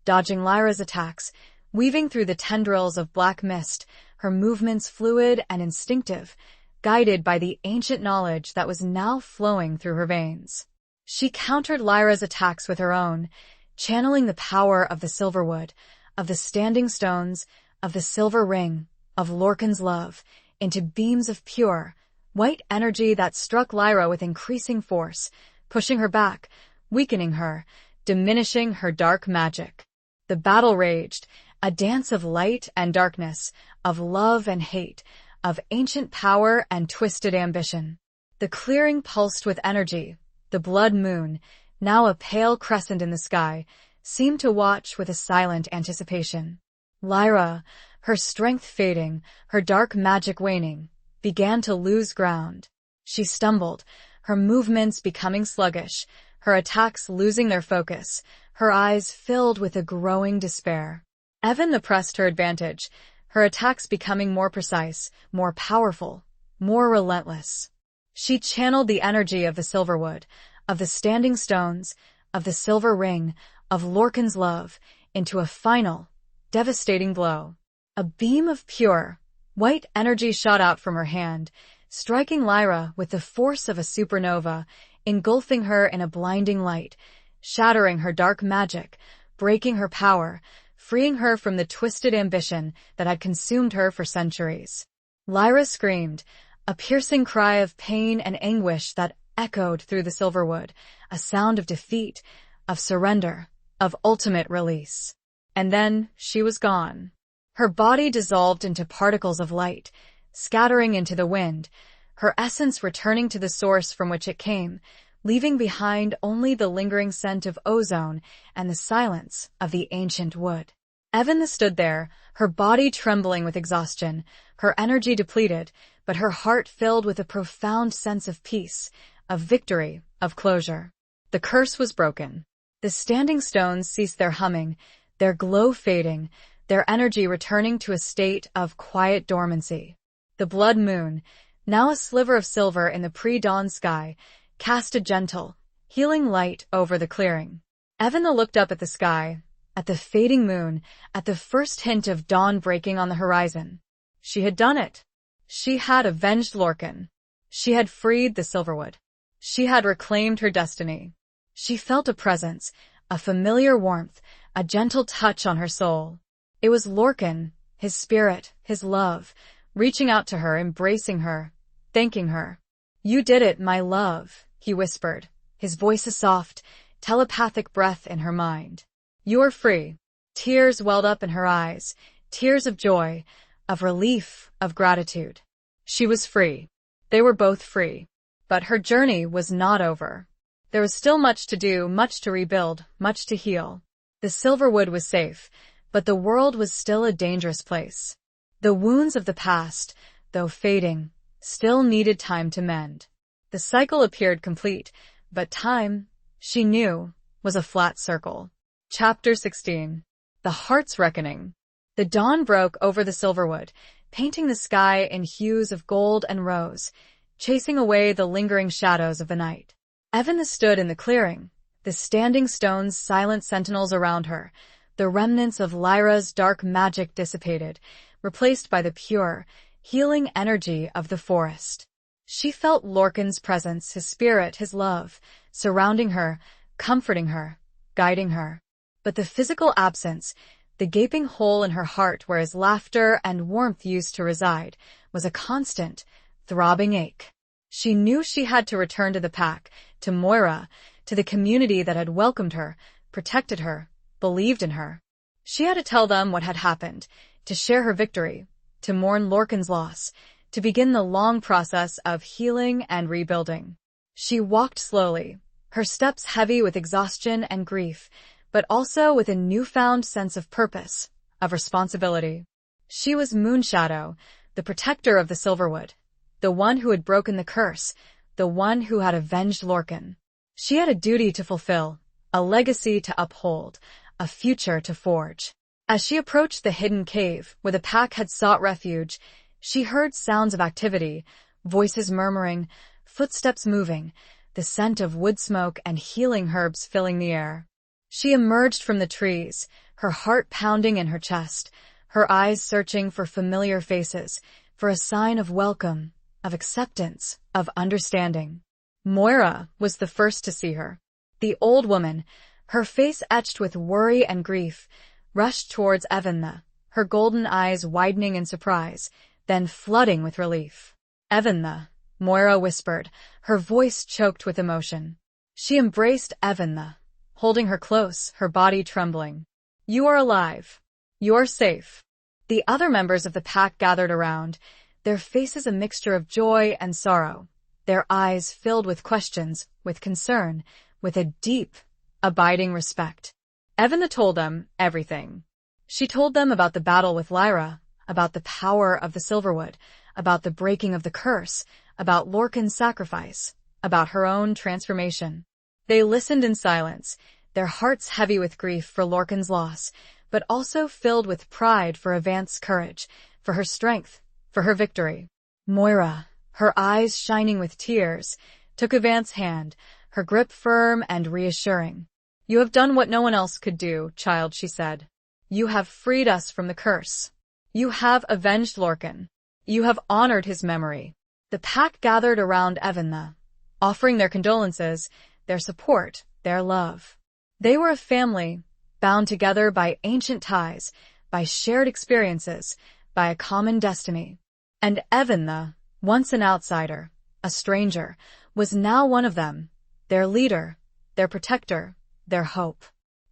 dodging Lyra's attacks, weaving through the tendrils of black mist, her movements fluid and instinctive, guided by the ancient knowledge that was now flowing through her veins. She countered Lyra's attacks with her own, channeling the power of the Silverwood, of the Standing Stones, of the Silver Ring, of Lorcan's love, into beams of pure, white energy that struck Lyra with increasing force, pushing her back, weakening her, diminishing her dark magic. The battle raged, a dance of light and darkness, of love and hate, of ancient power and twisted ambition. The clearing pulsed with energy. The blood moon, now a pale crescent in the sky, seemed to watch with a silent anticipation. Lyra, her strength fading, her dark magic waning, began to lose ground. She stumbled, her movements becoming sluggish, her attacks losing their focus, her eyes filled with a growing despair. Evan pressed her advantage, her attacks becoming more precise, more powerful, more relentless. She channeled the energy of the Silverwood, of the Standing Stones, of the Silver Ring, of Lorcan's love, into a final, devastating blow. A beam of pure, white energy shot out from her hand, striking Lyra with the force of a supernova, engulfing her in a blinding light, shattering her dark magic, breaking her power, freeing her from the twisted ambition that had consumed her for centuries. Lyra screamed, a piercing cry of pain and anguish that echoed through the Silverwood, a sound of defeat, of surrender, of ultimate release. And then she was gone. Her body dissolved into particles of light, scattering into the wind, her essence returning to the source from which it came, leaving behind only the lingering scent of ozone and the silence of the ancient wood. Evan stood there, her body trembling with exhaustion, her energy depleted, but her heart filled with a profound sense of peace, of victory, of closure. The curse was broken. The Standing Stones ceased their humming, their glow fading, their energy returning to a state of quiet dormancy. The blood moon, now a sliver of silver in the pre-dawn sky, cast a gentle, healing light over the clearing. Evan looked up at the sky, at the fading moon, at the first hint of dawn breaking on the horizon. She had done it. She had avenged Lorcan. She had freed the Silverwood. She had reclaimed her destiny. She felt a presence, a familiar warmth, a gentle touch on her soul. It was Lorcan, his spirit, his love, reaching out to her, embracing her, thanking her. "You did it, my love," he whispered, his voice a soft, telepathic breath in her mind. "You are free." Tears welled up in her eyes, tears of joy, of relief, of gratitude. She was free. They were both free. But her journey was not over. There was still much to do, much to rebuild, much to heal. The Silverwood was safe, but the world was still a dangerous place. The wounds of the past, though fading, still needed time to mend. The cycle appeared complete, but time, she knew, was a flat circle. Chapter 16. The Heart's Reckoning. The dawn broke over the Silverwood, painting the sky in hues of gold and rose, chasing away the lingering shadows of the night. Evan stood in the clearing, the Standing Stones silent sentinels around her, the remnants of Lyra's dark magic dissipated, replaced by the pure, healing energy of the forest. She felt Lorcan's presence, his spirit, his love, surrounding her, comforting her, guiding her. But the physical absence, the gaping hole in her heart where his laughter and warmth used to reside, was a constant, throbbing ache. She knew she had to return to the pack, to Moira, to the community that had welcomed her, protected her, believed in her. She had to tell them what had happened, to share her victory, to mourn Lorcan's loss, to begin the long process of healing and rebuilding. She walked slowly, her steps heavy with exhaustion and grief, but also with a newfound sense of purpose, of responsibility. She was Moonshadow, the protector of the Silverwood, the one who had broken the curse, the one who had avenged Lorcan. She had a duty to fulfill, a legacy to uphold, a future to forge. As she approached the hidden cave where the pack had sought refuge, she heard sounds of activity, voices murmuring, footsteps moving, the scent of wood smoke and healing herbs filling the air. She emerged from the trees, her heart pounding in her chest, her eyes searching for familiar faces, for a sign of welcome, of acceptance, of understanding. Moira was the first to see her. The old woman, her face etched with worry and grief, rushed towards Eventha, her golden eyes widening in surprise, then flooding with relief. "Eventha," Moira whispered, her voice choked with emotion. She embraced Eventha, holding her close, her body trembling. "You are alive. You're safe." The other members of the pack gathered around, their faces a mixture of joy and sorrow, their eyes filled with questions, with concern, with a deep, abiding respect. Eventha told them everything. She told them about the battle with Lyra, about the power of the Silverwood, about the breaking of the curse, about Lorcan's sacrifice, about her own transformation. They listened in silence, their hearts heavy with grief for Lorcan's loss, but also filled with pride for Avant's courage, for her strength, for her victory. Moira, her eyes shining with tears, took Avant's hand, her grip firm and reassuring. "You have done what no one else could do, child," she said. "You have freed us from the curse. You have avenged Lorcan. You have honored his memory." The pack gathered around Eventha, offering their condolences, their support, their love. They were a family, bound together by ancient ties, by shared experiences, by a common destiny. And Eventha, once an outsider, a stranger, was now one of them, their leader, their protector, their hope.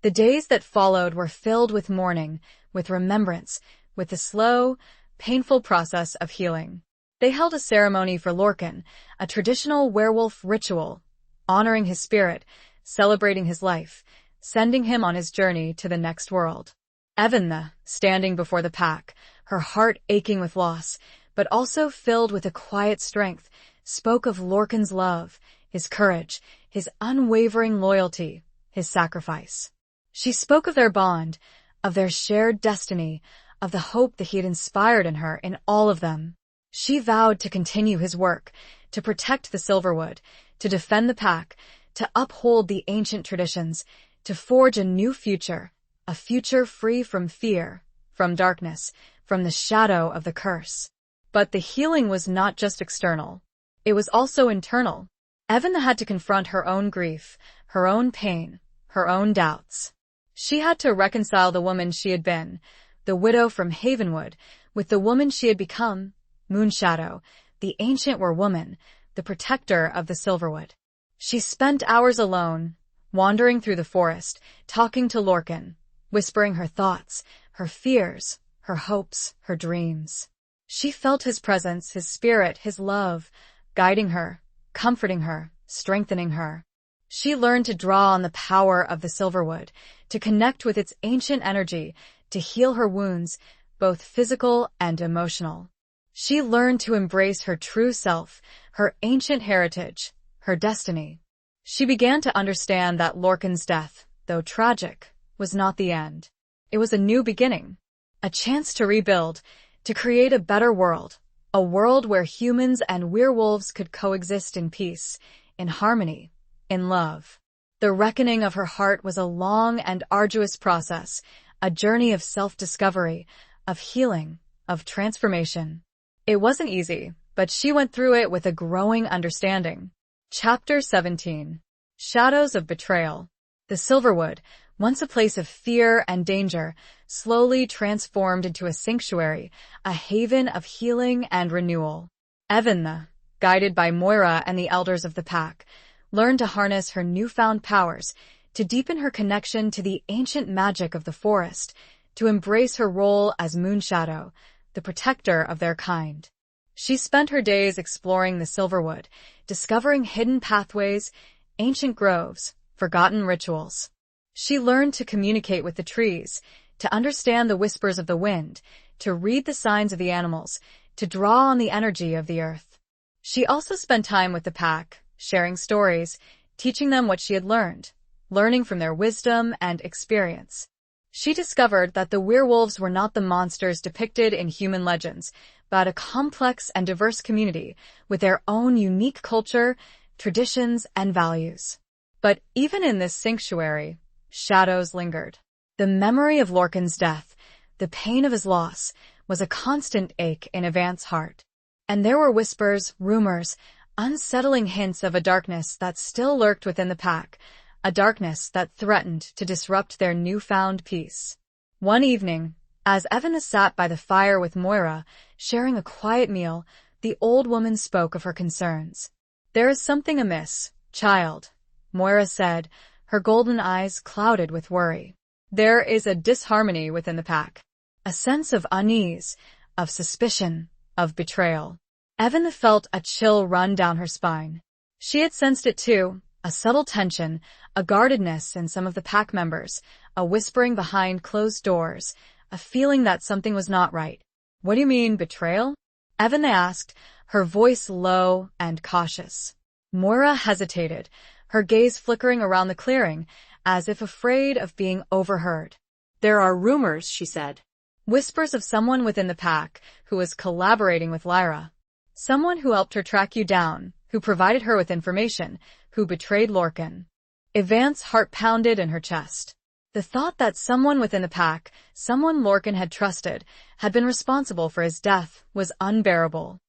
The days that followed were filled with mourning, with remembrance, with the slow, painful process of healing. They held a ceremony for Lorcan, a traditional werewolf ritual, honoring his spirit, celebrating his life, sending him on his journey to the next world. Eventha, standing before the pack, her heart aching with loss, but also filled with a quiet strength, spoke of Lorcan's love, his courage, his unwavering loyalty, his sacrifice. She spoke of their bond, of their shared destiny, of the hope that he had inspired in her, in all of them. She vowed to continue his work, to protect the Silverwood, to defend the pack, to uphold the ancient traditions, to forge a new future, a future free from fear, from darkness, from the shadow of the curse. But the healing was not just external. It was also internal. Eventha had to confront her own grief, her own pain, her own doubts. She had to reconcile the woman she had been, the widow from Havenwood, with the woman she had become, Moonshadow, the ancient werewoman, the protector of the Silverwood. She spent hours alone, wandering through the forest, talking to Lorcan, whispering her thoughts, her fears, her hopes, her dreams. She felt his presence, his spirit, his love, guiding her, comforting her, strengthening her. She learned to draw on the power of the Silverwood, to connect with its ancient energy, to heal her wounds, both physical and emotional. She learned to embrace her true self, her ancient heritage, her destiny. She began to understand that Lorcan's death, though tragic, was not the end. It was a new beginning, a chance to rebuild, to create a better world, a world where humans and werewolves could coexist in peace, in harmony, in love. The reckoning of her heart was a long and arduous process, a journey of self-discovery, of healing, of transformation. It wasn't easy, but she went through it with a growing understanding. Chapter 17. Shadows of Betrayal. The Silverwood, once a place of fear and danger, slowly transformed into a sanctuary, a haven of healing and renewal. Eventha, guided by Moira and the elders of the pack, learned to harness her newfound powers, to deepen her connection to the ancient magic of the forest, to embrace her role as Moonshadow, the protector of their kind. She spent her days exploring the Silverwood, discovering hidden pathways, ancient groves, forgotten rituals. She learned to communicate with the trees, to understand the whispers of the wind, to read the signs of the animals, to draw on the energy of the earth. She also spent time with the pack, sharing stories, teaching them what she had learned, learning from their wisdom and experience. She discovered that the werewolves were not the monsters depicted in human legends, but a complex and diverse community with their own unique culture, traditions, and values. But even in this sanctuary, shadows lingered. The memory of Lorcan's death, the pain of his loss, was a constant ache in Evance's heart. And there were whispers, rumors, unsettling hints of a darkness that still lurked within the pack, a darkness that threatened to disrupt their newfound peace. One evening, as Evan sat by the fire with Moira, sharing a quiet meal, the old woman spoke of her concerns. "There is something amiss, child," Moira said, her golden eyes clouded with worry. "There is a disharmony within the pack, a sense of unease, of suspicion, of betrayal." Evan felt a chill run down her spine. She had sensed it too, a subtle tension, a guardedness in some of the pack members, a whispering behind closed doors, a feeling that something was not right. "What do you mean, betrayal?" Evan asked, her voice low and cautious. Moira hesitated, her gaze flickering around the clearing, as if afraid of being overheard. "There are rumors," she said. "Whispers of someone within the pack who was collaborating with Lyra. Someone who helped her track you down, who provided her with information, who betrayed Lorcan." Evance's heart pounded in her chest. The thought that someone within the pack, someone Lorcan had trusted, had been responsible for his death was unbearable.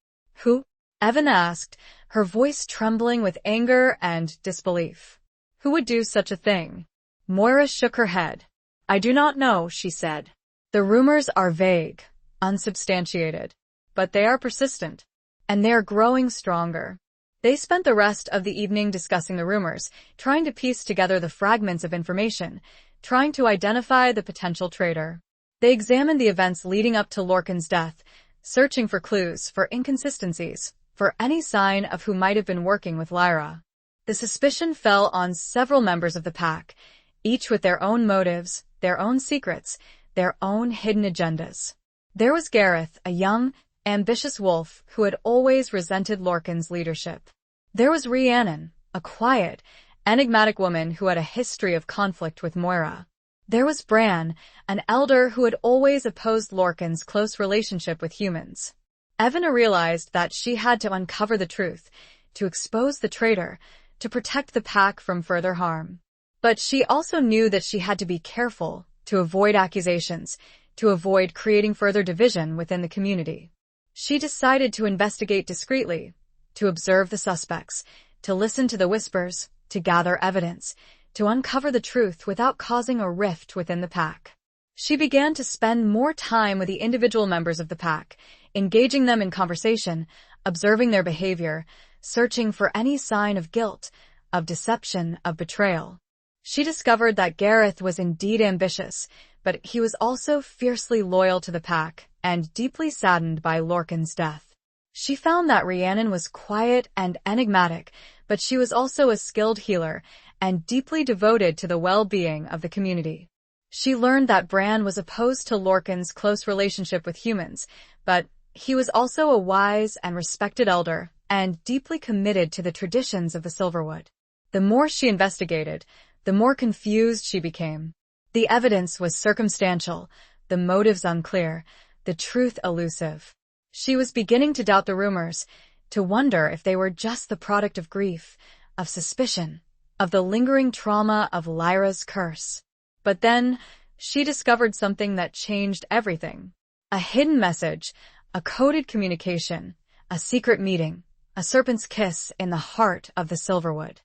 "Who?" Evan asked, her voice trembling with anger and disbelief. "Who would do such a thing?" Moira shook her head. "I do not know," she said. "The rumors are vague, unsubstantiated, but they are persistent, and they are growing stronger." They spent the rest of the evening discussing the rumors, trying to piece together the fragments of information, trying to identify the potential traitor. They examined the events leading up to Lorcan's death, searching for clues, for inconsistencies, for any sign of who might have been working with Lyra. The suspicion fell on several members of the pack, each with their own motives, their own secrets, their own hidden agendas. There was Gareth, a young, ambitious wolf who had always resented Lorcan's leadership. There was Rhiannon, a quiet, enigmatic woman who had a history of conflict with Moira. There was Bran, an elder who had always opposed Lorcan's close relationship with humans. Evana realized that she had to uncover the truth, to expose the traitor, to protect the pack from further harm. But she also knew that she had to be careful, to avoid accusations, to avoid creating further division within the community. She decided to investigate discreetly, to observe the suspects, to listen to the whispers, to gather evidence, to uncover the truth without causing a rift within the pack. She began to spend more time with the individual members of the pack, engaging them in conversation, observing their behavior, searching for any sign of guilt, of deception, of betrayal. She discovered that Gareth was indeed ambitious, but he was also fiercely loyal to the pack and deeply saddened by Lorcan's death. She found that Rhiannon was quiet and enigmatic, but she was also a skilled healer and deeply devoted to the well-being of the community. She learned that Bran was opposed to Lorcan's close relationship with humans, but he was also a wise and respected elder and deeply committed to the traditions of the Silverwood. The more she investigated, the more confused she became. The evidence was circumstantial, the motives unclear, the truth elusive. She was beginning to doubt the rumors, to wonder if they were just the product of grief, of suspicion, of the lingering trauma of Lyra's curse. But then, she discovered something that changed everything. A hidden message, a coded communication, a secret meeting, a serpent's kiss in the heart of the Silverwood.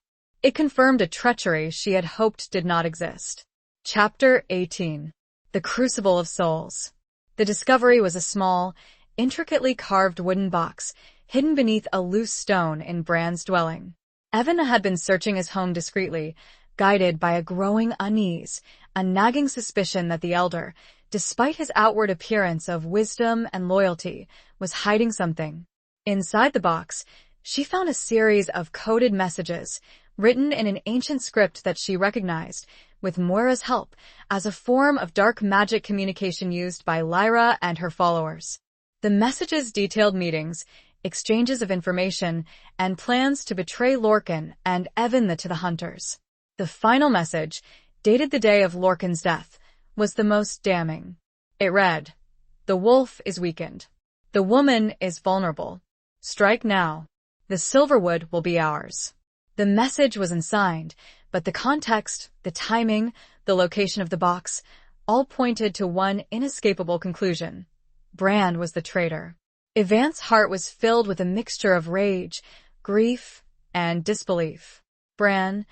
It confirmed a treachery she had hoped did not exist. Chapter 18. The Crucible of Souls. The discovery was a small, intricately carved wooden box, hidden beneath a loose stone in Bran's dwelling. Evan had been searching his home discreetly, guided by a growing unease, a nagging suspicion that the elder, despite his outward appearance of wisdom and loyalty, was hiding something. Inside the box, she found a series of coded messages, written in an ancient script that she recognized, with Moira's help, as a form of dark magic communication used by Lyra and her followers. The messages detailed meetings, exchanges of information, and plans to betray Lorcan and Evan to the hunters. The final message, dated the day of Lorcan's death, was the most damning. It read, "The wolf is weakened. The woman is vulnerable. Strike now. The Silverwood will be ours." The message was unsigned, but the context, the timing, the location of the box, all pointed to one inescapable conclusion. Bran was the traitor. Evance's heart was filled with a mixture of rage, grief, and disbelief. Bran,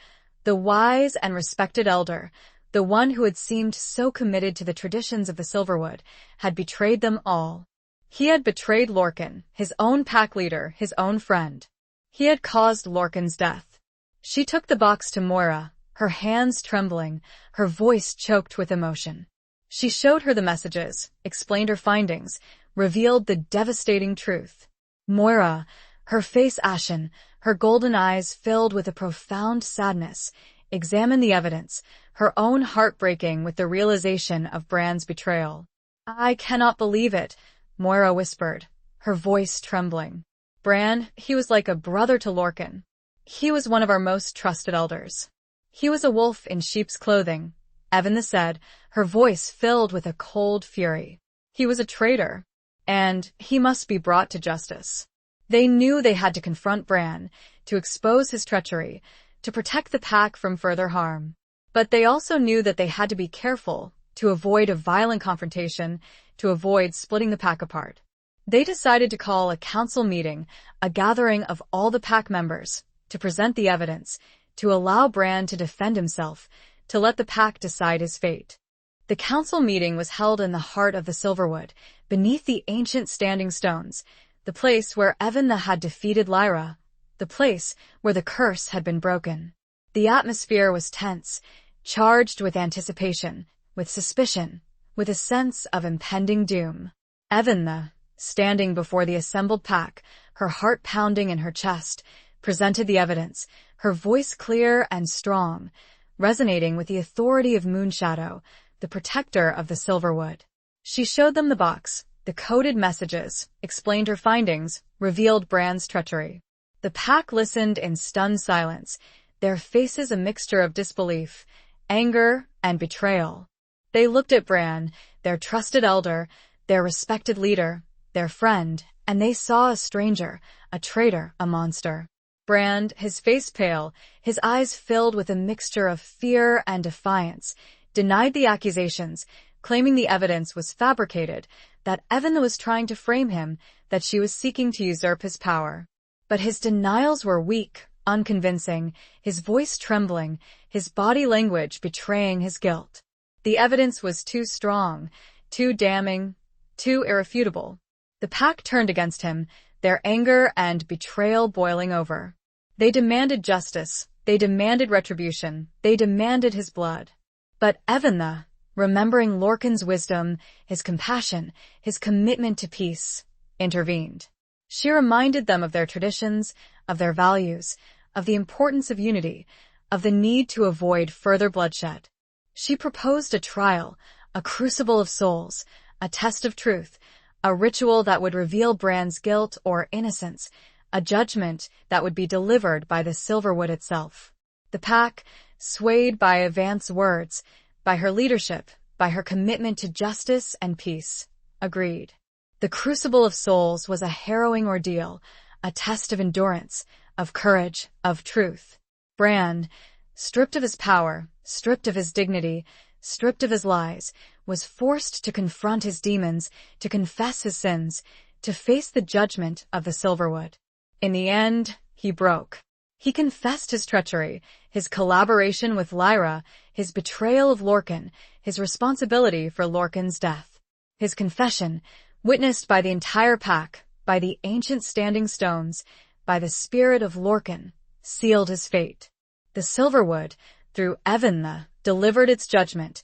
the wise and respected elder, the one who had seemed so committed to the traditions of the Silverwood, had betrayed them all. He had betrayed Lorcan, his own pack leader, his own friend. He had caused Lorcan's death. She took the box to Moira, her hands trembling, her voice choked with emotion. She showed her the messages, explained her findings, revealed the devastating truth. Moira, her face ashen, her golden eyes filled with a profound sadness, examined the evidence, her own heart breaking with the realization of Bran's betrayal. "I cannot believe it," Moira whispered, her voice trembling. "Bran, he was like a brother to Lorcan. He was one of our most trusted elders. He was a wolf in sheep's clothing," Evan said, her voice filled with a cold fury. "He was a traitor, and he must be brought to justice." They knew they had to confront Bran, to expose his treachery, to protect the pack from further harm. But they also knew that they had to be careful, to avoid a violent confrontation, to avoid splitting the pack apart. They decided to call a council meeting, a gathering of all the pack members, to present the evidence, to allow Bran to defend himself, to let the pack decide his fate. The council meeting was held in the heart of the Silverwood, beneath the ancient standing stones, the place where Evan had defeated Lyra, the place where the curse had been broken. The atmosphere was tense, charged with anticipation, with suspicion, with a sense of impending doom. Evan, standing before the assembled pack, her heart pounding in her chest, presented the evidence, her voice clear and strong, resonating with the authority of Moonshadow, the protector of the Silverwood. She showed them the box, the coded messages, explained her findings, revealed Bran's treachery. The pack listened in stunned silence, their faces a mixture of disbelief, anger, and betrayal. They looked at Bran, their trusted elder, their respected leader, their friend, and they saw a stranger, a traitor, a monster. Bran, his face pale, his eyes filled with a mixture of fear and defiance, denied the accusations, claiming the evidence was fabricated, that Evan was trying to frame him, that she was seeking to usurp his power. But his denials were weak, unconvincing, his voice trembling, his body language betraying his guilt. The evidence was too strong, too damning, too irrefutable. The pack turned against him, their anger and betrayal boiling over. They demanded justice, they demanded retribution, they demanded his blood. But Evan, remembering Lorcan's wisdom, his compassion, his commitment to peace, intervened. She reminded them of their traditions, of their values, of the importance of unity, of the need to avoid further bloodshed. She proposed a trial, a crucible of souls, a test of truth, a ritual that would reveal Bran's guilt or innocence, a judgment that would be delivered by the Silverwood itself. The pack, swayed by Evance's words, by her leadership, by her commitment to justice and peace, agreed. The crucible of souls was a harrowing ordeal, a test of endurance, of courage, of truth. Bran, stripped of his power, stripped of his dignity, stripped of his lies, was forced to confront his demons, to confess his sins, to face the judgment of the Silverwood. In the end, he broke. He confessed his treachery, his collaboration with Lyra, his betrayal of Lorcan, his responsibility for Lorcan's death. His confession, witnessed by the entire pack, by the ancient standing stones, by the spirit of Lorcan, sealed his fate. The Silverwood, through Evan, delivered its judgment,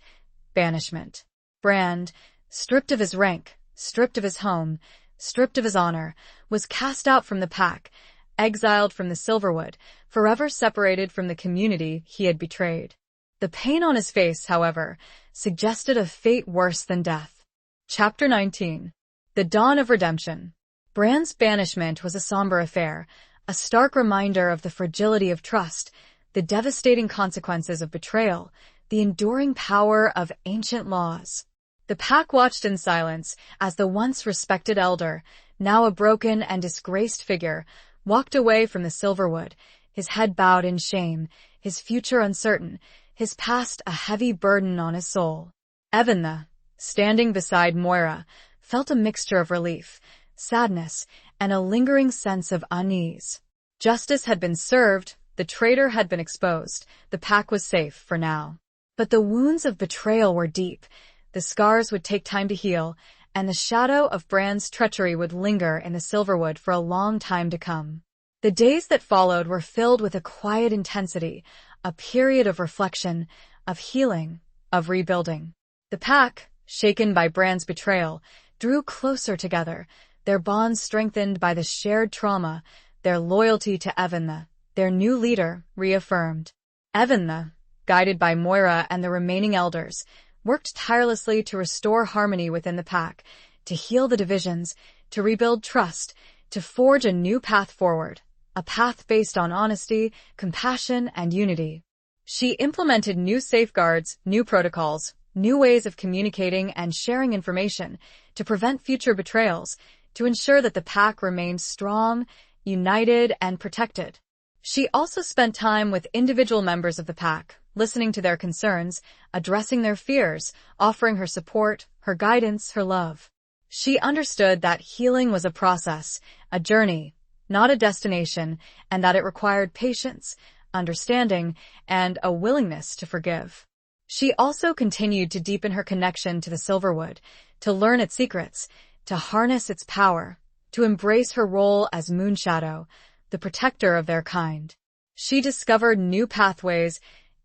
banishment. Bran, stripped of his rank, stripped of his home, stripped of his honor, was cast out from the pack, exiled from the Silverwood, forever separated from the community he had betrayed. The pain on his face, however, suggested a fate worse than death. Chapter 19. The Dawn of Redemption. Bran's banishment was a somber affair, a stark reminder of the fragility of trust, the devastating consequences of betrayal, the enduring power of ancient laws. The pack watched in silence as the once respected elder, now a broken and disgraced figure, walked away from the Silverwood, his head bowed in shame, his future uncertain, his past a heavy burden on his soul. Evan, standing beside Moira, felt a mixture of relief, sadness, and a lingering sense of unease. Justice had been served, the traitor had been exposed, the pack was safe for now. But the wounds of betrayal were deep, the scars would take time to heal, and the shadow of Bran's treachery would linger in the Silverwood for a long time to come. The days that followed were filled with a quiet intensity, a period of reflection, of healing, of rebuilding. The pack, shaken by Bran's betrayal, drew closer together, their bonds strengthened by the shared trauma, their loyalty to Evan, their new leader, reaffirmed. Evan, guided by Moira and the remaining elders, worked tirelessly to restore harmony within the pack, to heal the divisions, to rebuild trust, to forge a new path forward, a path based on honesty, compassion, and unity. She implemented new safeguards, new protocols, new ways of communicating and sharing information to prevent future betrayals, to ensure that the pack remained strong, united, and protected. She also spent time with individual members of the pack, listening to their concerns, addressing their fears, offering her support, her guidance, her love. She understood that healing was a process, a journey, not a destination, and that it required patience, understanding, and a willingness to forgive. She also continued to deepen her connection to the Silverwood, to learn its secrets, to harness its power, to embrace her role as Moonshadow, the protector of their kind. She discovered new pathways,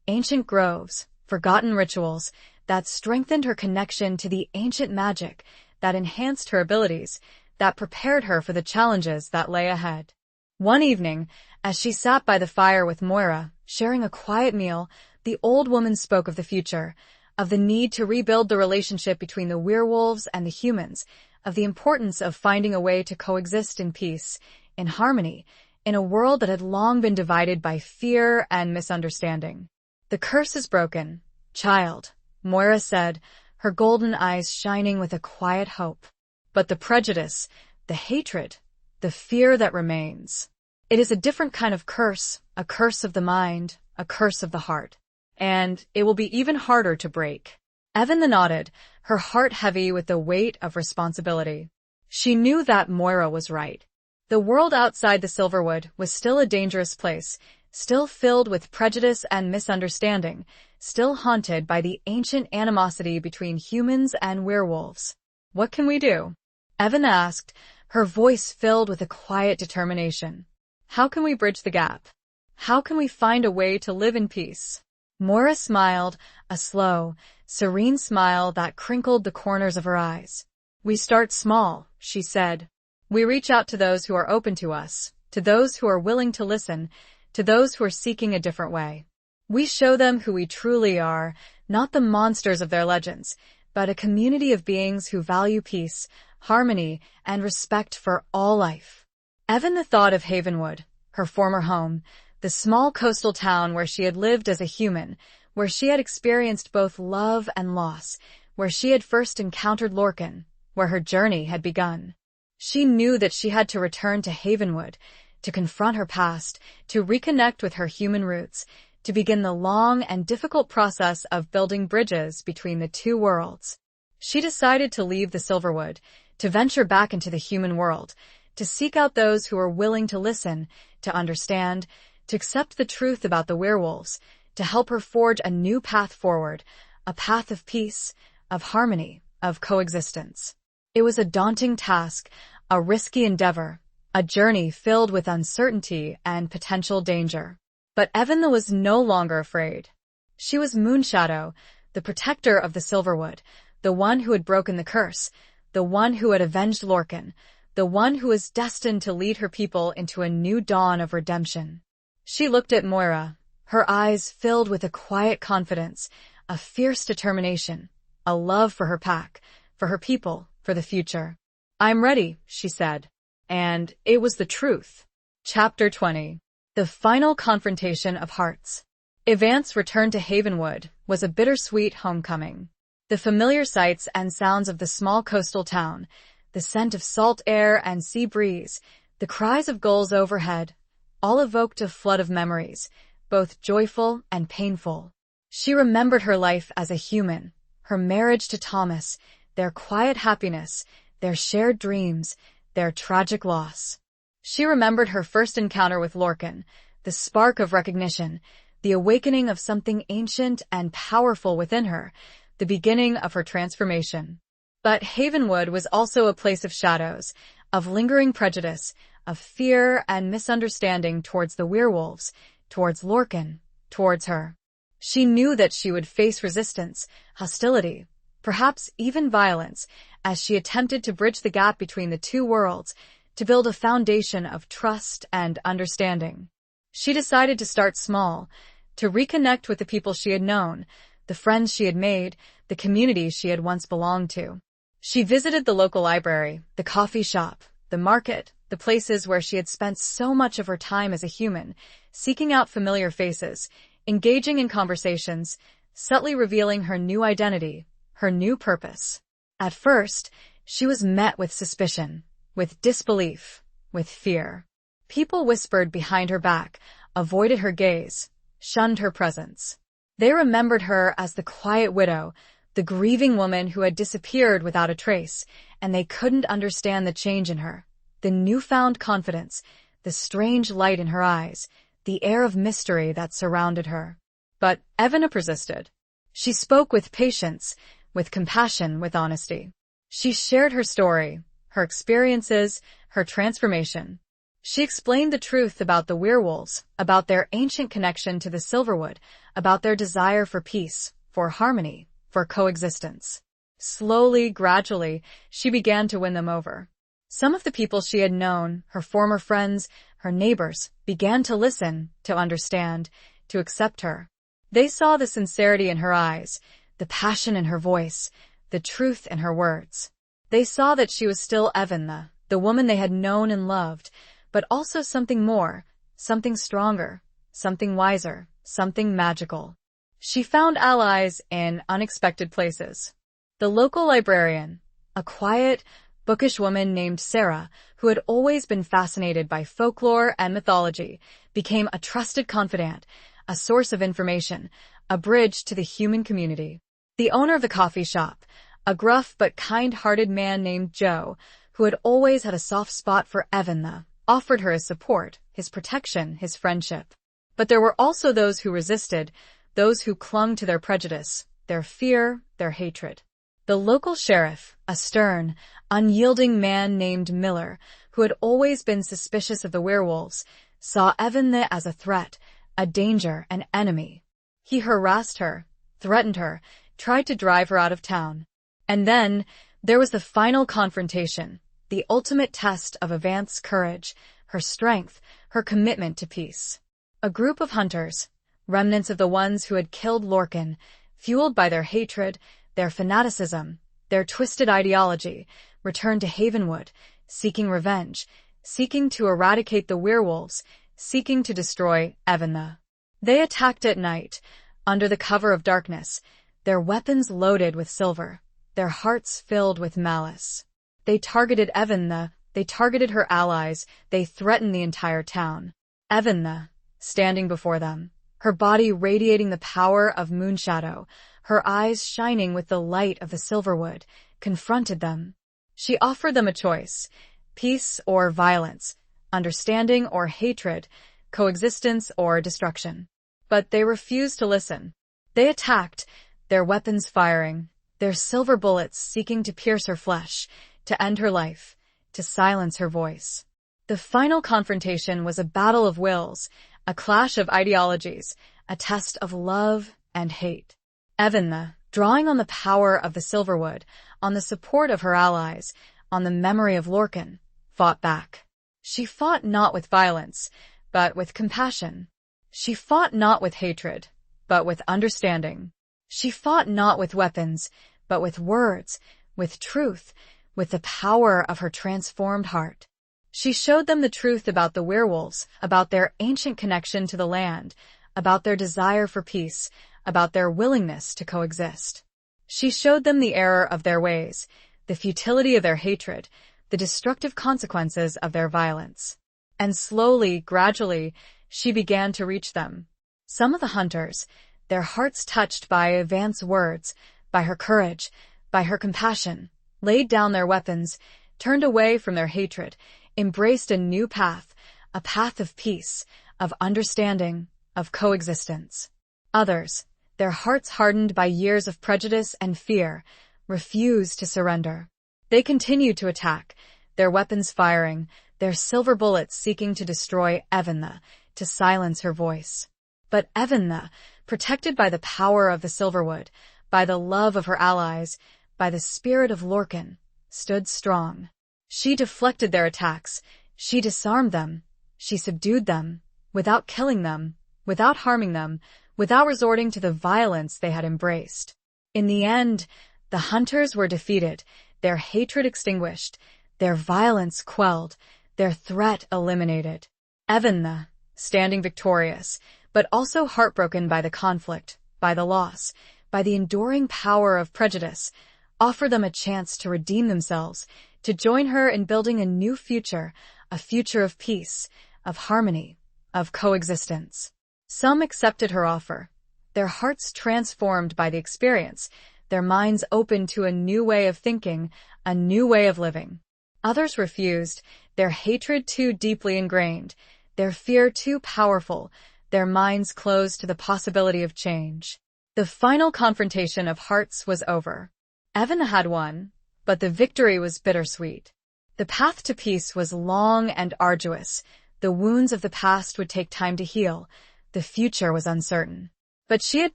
ancient groves, forgotten rituals that strengthened her connection to the ancient magic, that enhanced her abilities, that prepared her for the challenges that lay ahead. One evening, as she sat by the fire with Moira, sharing a quiet meal, the old woman spoke of the future, of the need to rebuild the relationship between the werewolves and the humans, of the importance of finding a way to coexist in peace, in harmony, in a world that had long been divided by fear and misunderstanding. "The curse is broken, child," Moira said, her golden eyes shining with a quiet hope. "But the prejudice, the hatred, the fear that remains. It is a different kind of curse, a curse of the mind, a curse of the heart. And it will be even harder to break." Evan nodded, her heart heavy with the weight of responsibility. She knew that Moira was right. The world outside the Silverwood was still a dangerous place, still filled with prejudice and misunderstanding, still haunted by the ancient animosity between humans and werewolves. "What can we do?" Evan asked, her voice filled with a quiet determination. "How can we bridge the gap? How can we find a way to live in peace?" Moira smiled, a slow, serene smile that crinkled the corners of her eyes. "We start small," she said. "We reach out to those who are open to us, to those who are willing to listen, to those who are seeking a different way. We show them who we truly are, not the monsters of their legends, but a community of beings who value peace, harmony, and respect for all life." Evan thought of Havenwood, her former home, the small coastal town where she had lived as a human, where she had experienced both love and loss, where she had first encountered Lorcan, where her journey had begun. She knew that she had to return to Havenwood, to confront her past, to reconnect with her human roots, to begin the long and difficult process of building bridges between the two worlds. She decided to leave the Silverwood, to venture back into the human world, to seek out those who were willing to listen, to understand, to accept the truth about the werewolves, to help her forge a new path forward, a path of peace, of harmony, of coexistence. It was a daunting task, a risky endeavor, a journey filled with uncertainty and potential danger. But Evan was no longer afraid. She was Moonshadow, the protector of the Silverwood, the one who had broken the curse, the one who had avenged Lorcan, the one who was destined to lead her people into a new dawn of redemption. She looked at Moira, her eyes filled with a quiet confidence, a fierce determination, a love for her pack, for her people, for the future. "I'm ready," she said. And it was the truth. Chapter 20. The final confrontation of hearts. Evance's return to Havenwood was a bittersweet homecoming. The familiar sights and sounds of the small coastal town, the scent of salt air and sea breeze, the cries of gulls overhead, all evoked a flood of memories, both joyful and painful. She remembered her life as a human, her marriage to Thomas, their quiet happiness, their shared dreams, their tragic loss. She remembered her first encounter with Lorcan, the spark of recognition, the awakening of something ancient and powerful within her, the beginning of her transformation. But Havenwood was also a place of shadows, of lingering prejudice, of fear and misunderstanding towards the werewolves, towards Lorcan, towards her. She knew that she would face resistance, hostility, perhaps even violence, as she attempted to bridge the gap between the two worlds, to build a foundation of trust and understanding. She decided to start small, to reconnect with the people she had known, the friends she had made, the community she had once belonged to. She visited the local library, the coffee shop, the market, the places where she had spent so much of her time as a human, seeking out familiar faces, engaging in conversations, subtly revealing her new identity, her new purpose. At first, she was met with suspicion, with disbelief, with fear. People whispered behind her back, avoided her gaze, shunned her presence. They remembered her as the quiet widow, the grieving woman who had disappeared without a trace, and they couldn't understand the change in her, the newfound confidence, the strange light in her eyes, the air of mystery that surrounded her. But Evana persisted. She spoke with patience, with compassion, with honesty. She shared her story, her experiences, her transformation. She explained the truth about the werewolves, about their ancient connection to the Silverwood, about their desire for peace, for harmony, for coexistence. Slowly, gradually, she began to win them over. Some of the people she had known, her former friends, her neighbors, began to listen, to understand, to accept her. They saw the sincerity in her eyes, the passion in her voice, the truth in her words. They saw that she was still Evana, the woman they had known and loved, but also something more, something stronger, something wiser, something magical. She found allies in unexpected places. The local librarian, a quiet, bookish woman named Sarah, who had always been fascinated by folklore and mythology, became a trusted confidant, a source of information, a bridge to the human community. The owner of the coffee shop, a gruff but kind-hearted man named Joe, who had always had a soft spot for Evana, offered her his support, his protection, his friendship. But there were also those who resisted, those who clung to their prejudice, their fear, their hatred. The local sheriff, a stern, unyielding man named Miller, who had always been suspicious of the werewolves, saw Evana as a threat, a danger, an enemy. He harassed her, threatened her, tried to drive her out of town. And then there was the final confrontation, the ultimate test of Evana's courage, her strength, her commitment to peace. A group of hunters, remnants of the ones who had killed Lorcan, fueled by their hatred, their fanaticism, their twisted ideology, returned to Havenwood, seeking revenge, seeking to eradicate the werewolves, seeking to destroy Evana. They attacked at night, under the cover of darkness, their weapons loaded with silver, their hearts filled with malice. They targeted Evana, they targeted her allies, they threatened the entire town. Evana, standing before them, her body radiating the power of Moonshadow, her eyes shining with the light of the Silverwood, confronted them. She offered them a choice, peace or violence, understanding or hatred, coexistence or destruction. But they refused to listen. They attacked, their weapons firing, their silver bullets seeking to pierce her flesh, to end her life, to silence her voice. The final confrontation was a battle of wills, a clash of ideologies, a test of love and hate. Evana, drawing on the power of the Silverwood, on the support of her allies, on the memory of Lorcan, fought back. She fought not with violence, but with compassion. She fought not with hatred, but with understanding. She fought not with weapons, but with words, with truth, with the power of her transformed heart. She showed them the truth about the werewolves, about their ancient connection to the land, about their desire for peace, about their willingness to coexist. She showed them the error of their ways, the futility of their hatred, the destructive consequences of their violence. And slowly, gradually, she began to reach them. Some of the hunters, their hearts touched by Evana's words, by her courage, by her compassion, laid down their weapons, turned away from their hatred, embraced a new path, a path of peace, of understanding, of coexistence. Others, their hearts hardened by years of prejudice and fear, refused to surrender. They continued to attack, their weapons firing, their silver bullets seeking to destroy Evenna, to silence her voice. But Evenna, protected by the power of the Silverwood, by the love of her allies, by the spirit of Lorcan, stood strong. She deflected their attacks, she disarmed them, she subdued them, without killing them, without harming them, without resorting to the violence they had embraced. In the end, the hunters were defeated, their hatred extinguished, their violence quelled, their threat eliminated. Evenna, standing victorious, but also heartbroken by the conflict, by the loss, by the enduring power of prejudice, offered them a chance to redeem themselves, to join her in building a new future, a future of peace, of harmony, of coexistence. Some accepted her offer, their hearts transformed by the experience, their minds open to a new way of thinking, a new way of living. Others refused, their hatred too deeply ingrained, their fear too powerful, their minds closed to the possibility of change. The final confrontation of hearts was over. Evan had won, but the victory was bittersweet. The path to peace was long and arduous. The wounds of the past would take time to heal. The future was uncertain. But she had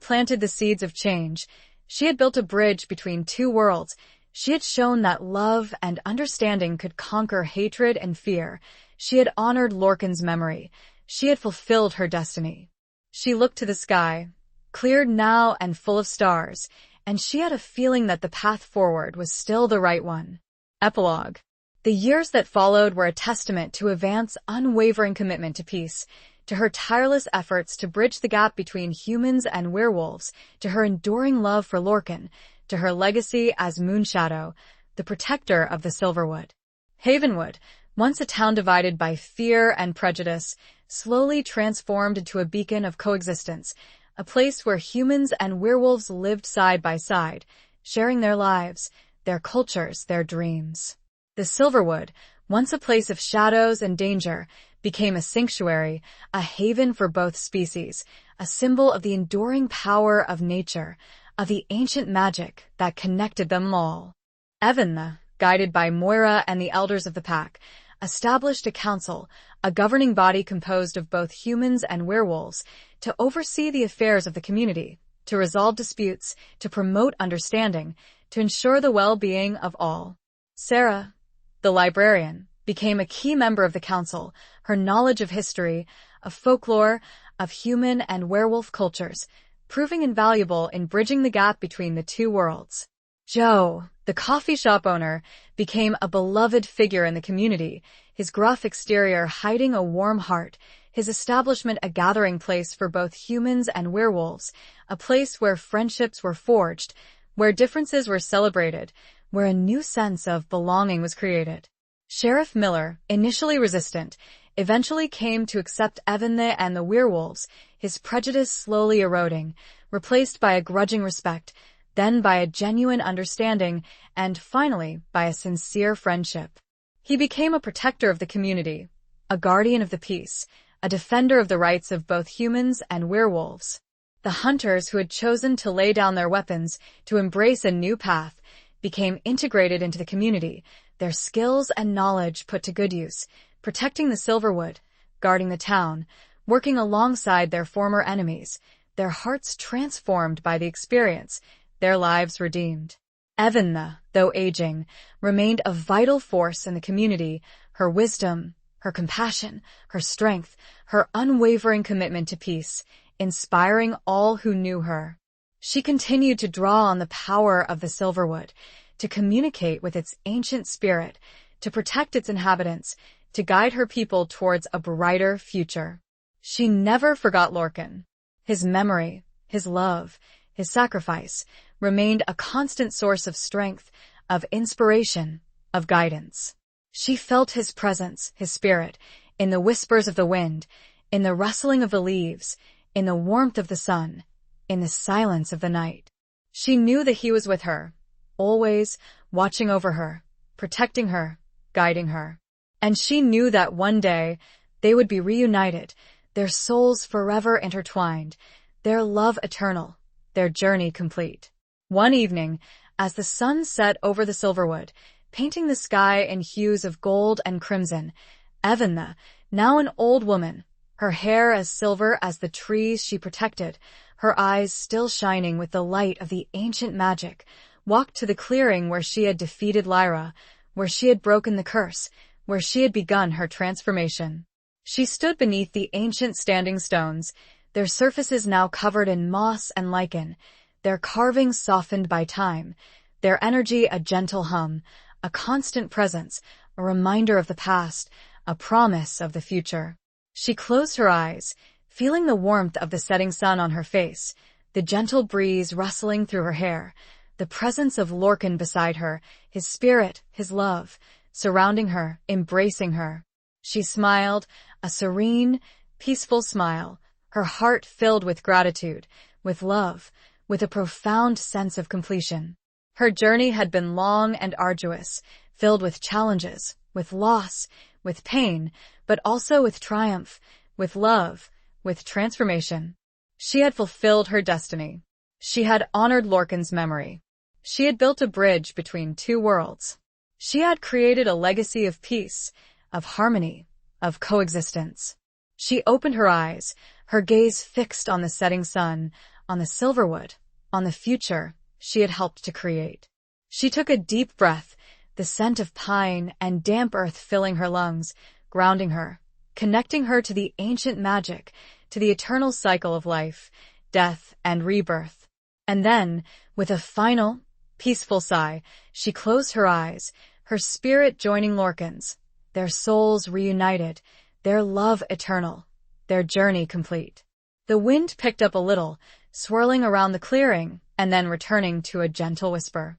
planted the seeds of change. She had built a bridge between two worlds. She had shown that love and understanding could conquer hatred and fear. She had honored Lorcan's memory. She had fulfilled her destiny. She looked to the sky, cleared now and full of stars, and she had a feeling that the path forward was still the right one. Epilogue. The years that followed were a testament to Avant's unwavering commitment to peace, to her tireless efforts to bridge the gap between humans and werewolves, to her enduring love for Lorcan, to her legacy as Moonshadow, the protector of the Silverwood. Havenwood, once a town divided by fear and prejudice, slowly transformed into a beacon of coexistence, a place where humans and werewolves lived side by side, sharing their lives, their cultures, their dreams. The Silverwood, once a place of shadows and danger, became a sanctuary, a haven for both species, a symbol of the enduring power of nature, of the ancient magic that connected them all. Evan, guided by Moira and the elders of the pack, established a council, a governing body composed of both humans and werewolves, to oversee the affairs of the community, to resolve disputes, to promote understanding, to ensure the well-being of all. Sarah, the librarian, became a key member of the council, her knowledge of history, of folklore, of human and werewolf cultures, proving invaluable in bridging the gap between the two worlds. Joe, the coffee shop owner, became a beloved figure in the community, his gruff exterior hiding a warm heart, his establishment a gathering place for both humans and werewolves, a place where friendships were forged, where differences were celebrated, where a new sense of belonging was created. Sheriff Miller, initially resistant, eventually came to accept Evan and the werewolves, his prejudice slowly eroding, replaced by a grudging respect, then by a genuine understanding, and finally by a sincere friendship. He became a protector of the community, a guardian of the peace, a defender of the rights of both humans and werewolves. The hunters who had chosen to lay down their weapons to embrace a new path became integrated into the community, their skills and knowledge put to good use, protecting the Silverwood, guarding the town, working alongside their former enemies, their hearts transformed by the experience, their lives redeemed. Evan, though aging, remained a vital force in the community, her wisdom, her compassion, her strength, her unwavering commitment to peace, inspiring all who knew her. She continued to draw on the power of the Silverwood, to communicate with its ancient spirit, to protect its inhabitants, to guide her people towards a brighter future. She never forgot Lorcan. His memory, his love, his sacrifice remained a constant source of strength, of inspiration, of guidance. She felt his presence, his spirit, in the whispers of the wind, in the rustling of the leaves, in the warmth of the sun, in the silence of the night. She knew that he was with her, always watching over her, protecting her, guiding her. And she knew that one day they would be reunited, their souls forever intertwined, their love eternal, their journey complete. One evening, as the sun set over the silverwood, painting the sky in hues of gold and crimson, Evanna, now an old woman, her hair as silver as the trees she protected, her eyes still shining with the light of the ancient magic, walked to the clearing where she had defeated Lyra, where she had broken the curse, where she had begun her transformation. She stood beneath the ancient standing stones, their surfaces now covered in moss and lichen, their carvings softened by time, their energy a gentle hum, a constant presence, a reminder of the past, a promise of the future. She closed her eyes, feeling the warmth of the setting sun on her face, the gentle breeze rustling through her hair, the presence of Lorcan beside her, his spirit, his love, surrounding her, embracing her. She smiled, a serene, peaceful smile, her heart filled with gratitude, with love, with a profound sense of completion. Her journey had been long and arduous, filled with challenges, with loss, with pain, but also with triumph, with love, with transformation. She had fulfilled her destiny. She had honored Lorcan's memory. She had built a bridge between two worlds. She had created a legacy of peace, of harmony, of coexistence. She opened her eyes, her gaze fixed on the setting sun, on the silverwood, on the future she had helped to create. She took a deep breath, the scent of pine and damp earth filling her lungs, grounding her, connecting her to the ancient magic, to the eternal cycle of life, death, and rebirth. And then, with a final, peaceful sigh, she closed her eyes, her spirit joining Lorcan's, their souls reunited, their love eternal, their journey complete. The wind picked up a little, swirling around the clearing, and then returning to a gentle whisper.